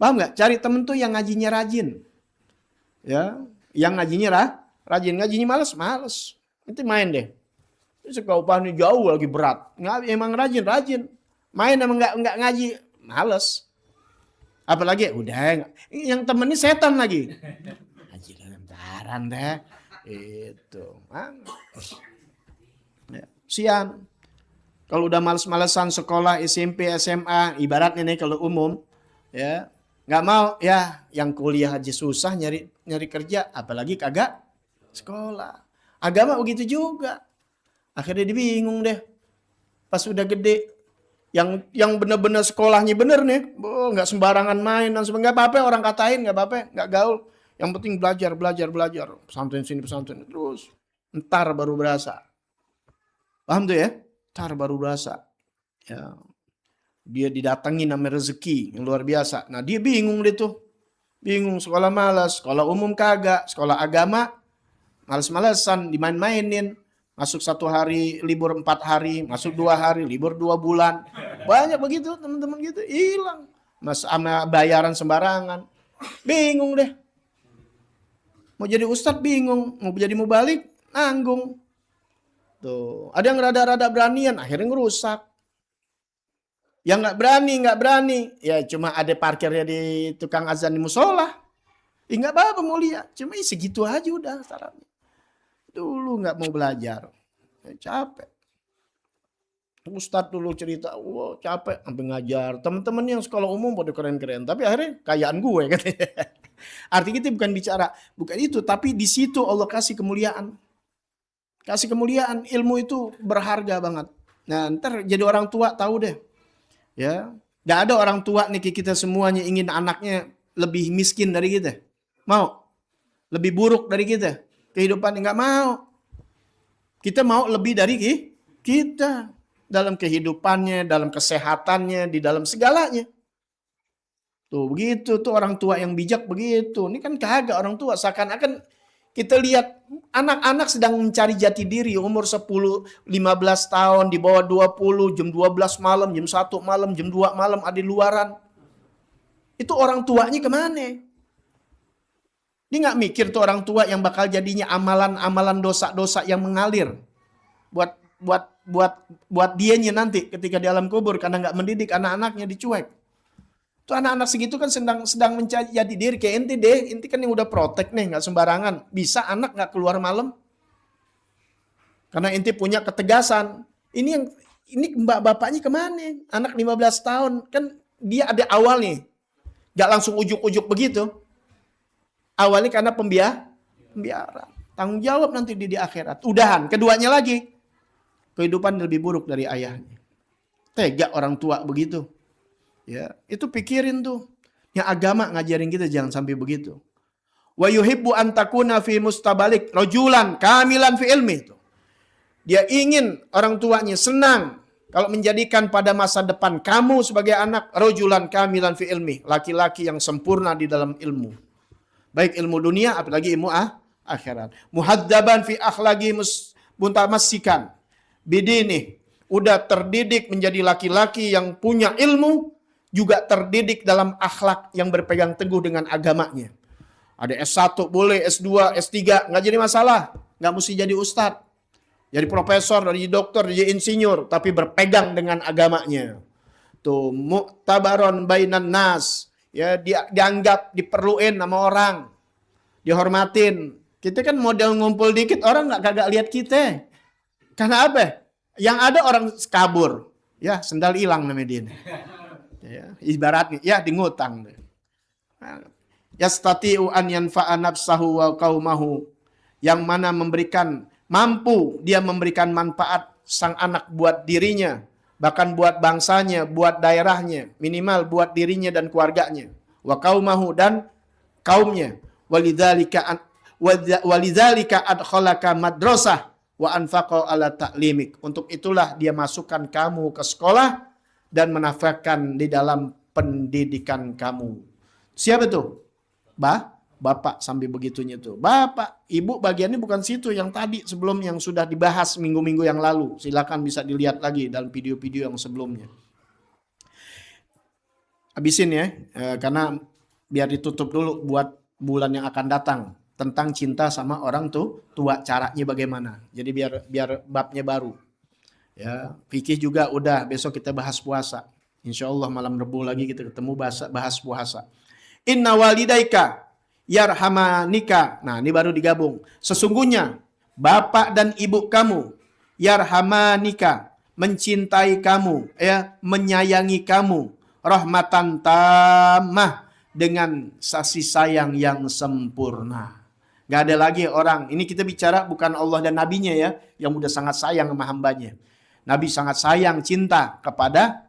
Paham nggak? Cari temen tuh yang ngajinya rajin. Ya, yang ngajinya rajin, ngajinya males. Itu main deh. Sekau upahnya jauh lagi berat. Emang rajin. Main sama enggak ngaji, males. Apalagi udah yang temennya setan lagi. Ngaji lembaran deh. Itu. Ya, sian. Kalau udah males-malesan sekolah SMP, SMA, ibaratnya nih kalau umum, ya nggak mau, ya yang kuliah aja susah nyari kerja, apalagi kagak sekolah. Agama begitu juga. Akhirnya dia bingung deh. Pas udah gede, yang benar-benar sekolahnya bener nih, nggak sembarangan main dan sebagainya, nggak apa-apa orang katain, nggak apa-apa, nggak gaul. Yang penting belajar. Pesantren sini, pesantren terus. Ntar baru berasa. Paham tuh ya? Ntar baru berasa. Ya. Dia didatangi nama rezeki yang luar biasa. Nah dia bingung deh tuh. Bingung, sekolah malas, sekolah umum kagak, sekolah agama males-malesan, dimain-mainin. Masuk 1 hari, libur 4 hari, masuk 2 hari, libur 2 bulan. Banyak begitu teman-teman gitu, hilang. Mas sama bayaran sembarangan. Bingung deh. Mau jadi ustadz bingung, mau jadi mubalik nanggung. Tuh, ada yang rada-rada beranian, akhirnya ngerusak. Yang nggak berani, ya cuma ada parkirnya di tukang azan di musola. Nggak apa-apa mulia, cuma segitu aja udah syaratnya. Dulu nggak mau belajar, ya, capek. Ustadz dulu cerita, wah capek sampai ngajar. Teman-teman yang sekolah umum pada keren-keren, tapi akhirnya kayaan gue katanya. Artinya kita bukan itu, tapi di situ Allah kasih kemuliaan. Kasih kemuliaan, ilmu itu berharga banget. Nah, ntar jadi orang tua tahu deh. Ya, Gak ada orang tua nih kita semuanya ingin anaknya lebih miskin dari kita. Mau? Lebih buruk dari kita. Kehidupan nggak mau. Kita mau lebih dari kita. Dalam kehidupannya, dalam kesehatannya, di dalam segalanya. Tuh begitu tuh orang tua yang bijak begitu. Ini kan kagak orang tua. Seakan-akan kita lihat anak-anak sedang mencari jati diri umur 10, 15 tahun, di bawah 20, jam 12 malam, jam 1 malam, jam 2 malam ada di luaran. Itu orang tuanya kemana? Dia nggak mikir tuh orang tua yang bakal jadinya amalan-amalan dosa-dosa yang mengalir buat dianya nanti ketika di alam kubur karena nggak mendidik anak-anaknya, dicuek. Tuh anak-anak segitu kan sedang mencari jati diri kayak ente deh, ente kan yang udah protek nih, nggak sembarangan. Bisa anak nggak keluar malam? Karena ente punya ketegasan. Ini mbak bapaknya kemana? Anak 15 tahun kan dia ada awal nih, nggak langsung ujuk-ujuk begitu. Awalnya karena pembiaran. Tanggung jawab nanti di akhirat. Udahan. Keduanya lagi, kehidupan lebih buruk dari ayahnya. Tega orang tua begitu. Ya, itu pikirin tuh. Yang agama ngajarin kita jangan sampai begitu. Wa yuhibbu an takuna fi mustabalik rajulan kamilan fi ilmi. Dia ingin orang tuanya senang kalau menjadikan pada masa depan kamu sebagai anak rajulan kamilan fi ilmi, laki-laki yang sempurna di dalam ilmu. Baik ilmu dunia apalagi ilmu akhirat. Muhadzaban fi akhlaqi muntamassikan bidini. Udah terdidik menjadi laki-laki yang punya ilmu, juga terdidik dalam akhlak yang berpegang teguh dengan agamanya. Ada S1 boleh, S2, S3, nggak jadi masalah. Nggak mesti jadi ustadz, jadi profesor, jadi dokter, jadi insinyur, tapi berpegang dengan agamanya. Tuh, mu'tabaron bainan nas. Ya, dianggap, diperluin sama orang. Dihormatin. Kita kan model ngumpul dikit, orang kagak lihat kita. Karena apa? Yang ada orang kabur. Ya, sendal hilang namanya dia. Ya, ibaratnya ya di ngutang. Yastati'u an yanfa'a nafsahu wa qaumahu, yang mana mampu dia memberikan manfaat sang anak buat dirinya, bahkan buat bangsanya, buat daerahnya, minimal buat dirinya dan keluarganya. Wa qaumahu, dan kaumnya. Walidzalika adkhalaka madrasah wa anfaqa ala ta'limik. Untuk itulah dia masukkan kamu ke sekolah dan menafkahkan di dalam pendidikan kamu. Siapa tuh? Bapak sampai begitunya tuh. Bapak, ibu bagiannya bukan situ yang tadi sebelum yang sudah dibahas minggu-minggu yang lalu. Silakan bisa dilihat lagi dalam video-video yang sebelumnya. Habisin ya, karena biar ditutup dulu buat bulan yang akan datang tentang cinta sama orang tua, caranya bagaimana. Jadi biar babnya baru. Ya, fikih juga udah, besok kita bahas puasa. Insya Allah malam Rabu lagi kita ketemu bahas puasa. Inna walidaika yarhamanika. Nah, ini baru digabung. Sesungguhnya bapak dan ibu kamu yarhamanika, mencintai kamu, ya, menyayangi kamu, rahmatan tamah, dengan kasih sayang yang sempurna. Gak ada lagi orang, ini kita bicara bukan Allah dan nabinya ya, yang udah sangat sayang sama hambanya. Nabi sangat sayang, cinta kepada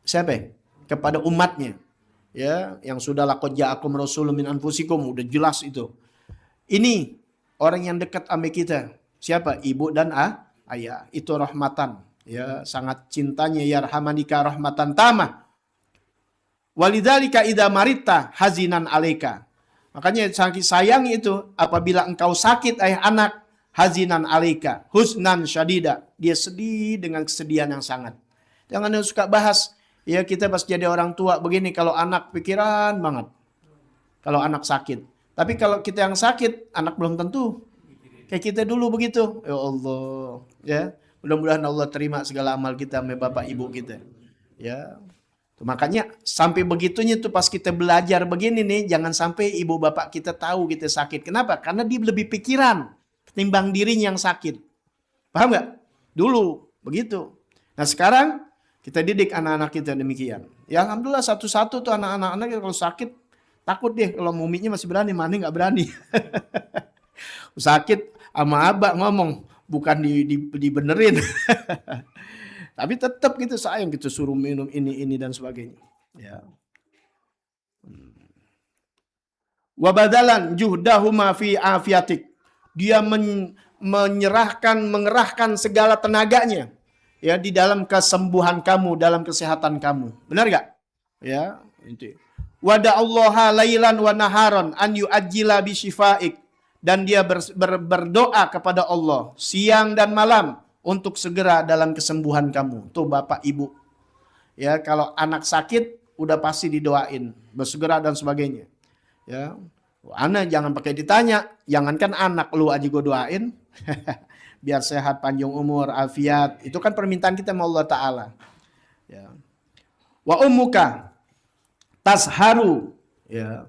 siapa? Kepada umatnya. Ya, yang sudah laqad ja'akum rasulun min anfusikum, udah jelas itu. Ini orang yang dekat sama kita. Siapa? Ibu dan ayah. Itu rahmatan. Ya, sangat cintanya yarhamanika rahmatan tamah. Walidzalika idza marita hazinan alaika. Makanya saking sayang itu apabila engkau sakit ayah anak, hazinan alaika, husnan syadida. Dia sedih dengan kesedihan yang sangat. Jangan suka bahas, ya kita pas jadi orang tua begini, kalau anak pikiran banget. Kalau anak sakit. Tapi kalau kita yang sakit, anak belum tentu. Kayak kita dulu begitu. Ya Allah. Ya, mudah-mudahan Allah terima segala amal kita sama bapak ibu kita. Ya. Makanya sampai begitunya tuh pas kita belajar begini nih, jangan sampai ibu bapak kita tahu kita sakit. Kenapa? Karena dia lebih pikiran ketimbang dirinya yang sakit. Paham nggak? Dulu begitu. Nah sekarang kita didik anak-anak kita demikian. Ya alhamdulillah satu-satu tuh anak-anak kalau sakit takut deh. Kalau muminya masih berani, mani nggak berani. Sakit sama abah ngomong, bukan dibenerin. Tapi tetap gitu sayang, gitu suruh minum ini dan sebagainya. Ya. Wabadalan juhdahuma fi afiatik. Dia mengerahkan segala tenaganya ya di dalam kesembuhan kamu, dalam kesehatan kamu. Benar gak? Ya, itu. Wada Allah lailan wa naharon an yu'ajjila bi syifaik, dan dia berdoa kepada Allah siang dan malam untuk segera dalam kesembuhan kamu. Tuh Bapak Ibu. Ya, kalau anak sakit udah pasti didoain, bersegera dan sebagainya. Ya, anak jangan pakai ditanya, jangankan anak lu aja gue doain, biar sehat, panjang umur, afiat. Itu kan permintaan kita sama Allah Taala. Ya. Wa ummuka tasharu, ya.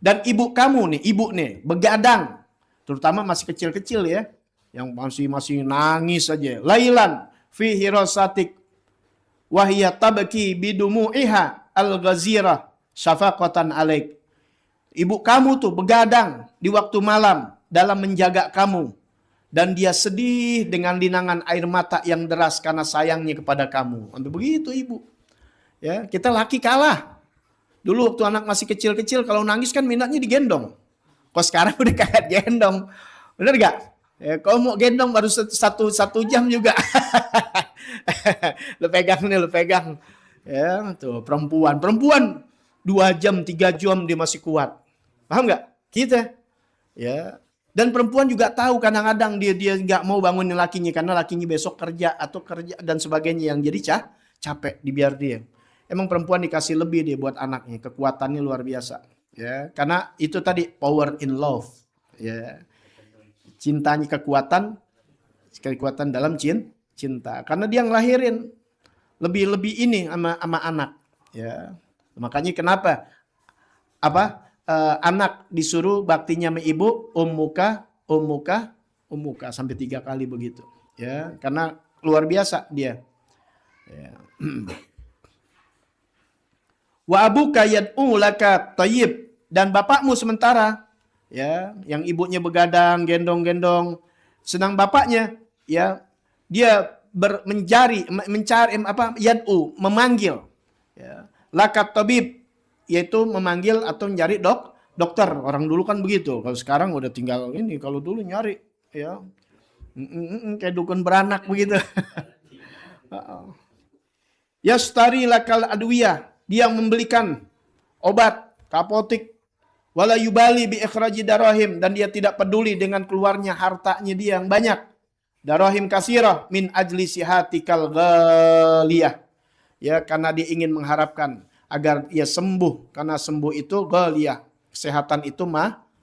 Dan ibu kamu nih, ibu nih begadang, terutama masih kecil-kecil ya, yang masih nangis aja. Lailan fi hirasatik wa hiya tabki bidumu'iha al-ghazirah syafaqatan alaik. Ibu kamu tuh begadang di waktu malam dalam menjaga kamu. Dan dia sedih dengan linangan air mata yang deras karena sayangnya kepada kamu. Sampai begitu ibu. Ya, kita laki kalah. Dulu waktu anak masih kecil-kecil kalau nangis kan minatnya digendong. Kok sekarang udah kayak gendong. Bener gak? Ya, kalau mau gendong baru satu jam juga. Lu pegang. Ya, tuh perempuan 2 jam, 3 jam dia masih kuat. Paham nggak? Kita, ya. Dan perempuan juga tahu kadang-kadang dia nggak mau bangunin lakinya karena lakinya besok kerja dan sebagainya, yang jadi capek dibiar dia. Emang perempuan dikasih lebih dia buat anaknya, kekuatannya luar biasa. Ya, karena itu tadi power in love. Ya, cintanya kekuatan dalam cinta. Karena dia ngelahirin lebih ini sama anak. Ya, makanya kenapa? Anak disuruh baktinya sama ibu, ummuka sampai 3 kali begitu. Ya, karena luar biasa dia. Ya. Wa abuka yad'u laka tayyib, dan bapakmu sementara ya, yang ibunya begadang, gendong-gendong, senang bapaknya ya, dia mencari yad'u, memanggil ya, laka tabib, yaitu memanggil atau mencari dokter. Orang dulu kan begitu. Kalau sekarang udah tinggal ini. Kalau dulu nyari ya kayak dukun beranak begitu. Yastari lakal adwiyah, dia membelikan obat kapotik. Wala yubali bi ikhraji darahim, dan dia tidak peduli dengan keluarnya hartanya dia yang banyak. Darahim kasirah min ajli sihatikal ghaliyah. Ya, karena dia ingin mengharapkan agar ia sembuh, karena sembuh itu ghaliyah, kesehatan itu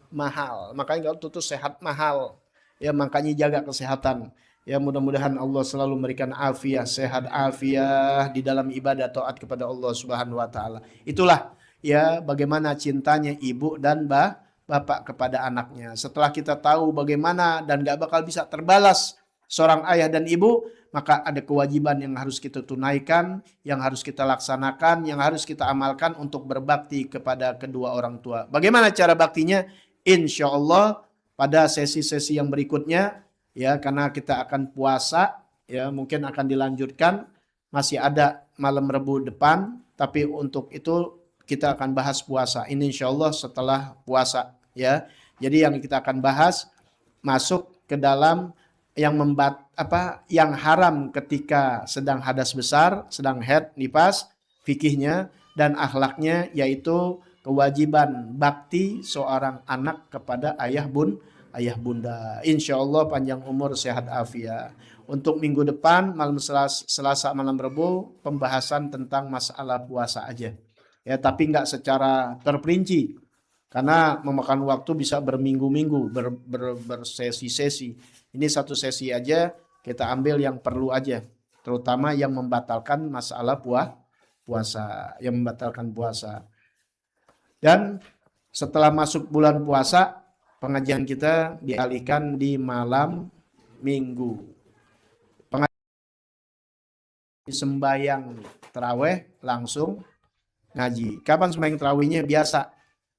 mahal. Makanya kalau tuh sehat mahal. Ya, makanya jaga kesehatan. Ya, mudah-mudahan Allah selalu memberikan afiah, sehat afiah di dalam ibadah taat kepada Allah Subhanahu wa taala. Itulah ya bagaimana cintanya ibu dan bapak kepada anaknya. Setelah kita tahu bagaimana dan gak bakal bisa terbalas seorang ayah dan ibu, maka ada kewajiban yang harus kita tunaikan, yang harus kita laksanakan, yang harus kita amalkan untuk berbakti kepada kedua orang tua. Bagaimana cara baktinya? Insya Allah pada sesi-sesi yang berikutnya, ya, karena kita akan puasa, ya, mungkin akan dilanjutkan, masih ada malam Rebu depan, tapi untuk itu kita akan bahas puasa. Ini insya Allah setelah puasa, ya. Jadi yang kita akan bahas masuk ke dalam yang haram ketika sedang hadas besar, sedang haid, nifas, fikihnya dan akhlaknya, yaitu kewajiban bakti seorang anak kepada ayah bunda. Insya Allah panjang umur, sehat afiat. Untuk minggu depan malam Selasa malam Rebu pembahasan tentang masalah puasa aja. Ya, tapi nggak secara terperinci. Karena memakan waktu bisa berminggu-minggu, bersesi-sesi. Ini satu sesi aja, kita ambil yang perlu aja. Terutama yang membatalkan masalah puasa. Yang membatalkan puasa. Dan setelah masuk bulan puasa, pengajian kita dialihkan di malam minggu. Sembahyang tarawih langsung ngaji. Kapan sembahyang tarawihnya? Biasa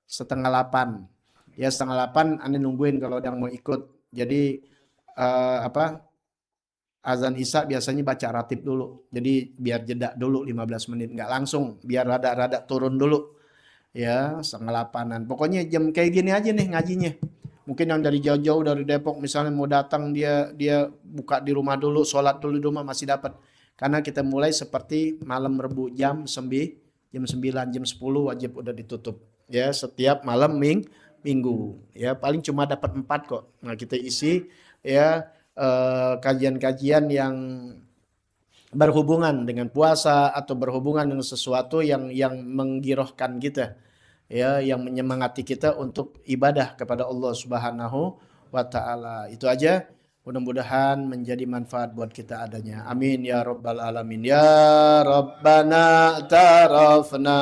7:30. Ya 7:30 Anda nungguin kalau yang mau ikut. Jadi azan Isya biasanya baca ratib dulu. Jadi biar jeda dulu 15 menit, nggak langsung, biar rada-rada turun dulu. Ya, 7:30-an. Pokoknya jam kayak gini aja nih ngajinya. Mungkin yang dari jauh-jauh dari Depok misalnya mau datang, dia buka di rumah dulu, sholat dulu di rumah masih dapat. Karena kita mulai seperti malam Rebu jam 9, jam 10 wajib udah ditutup. Ya, setiap malam minggu. Ya, paling cuma dapat 4 kok. Nah, kita isi ya kajian-kajian yang berhubungan dengan puasa atau berhubungan dengan sesuatu yang menggirohkan kita, ya, yang menyemangati kita untuk ibadah kepada Allah Subhanahu wa taala. Itu aja, mudah-mudahan menjadi manfaat buat kita adanya. Amin ya rabbal alamin. Ya Rabbana tarafna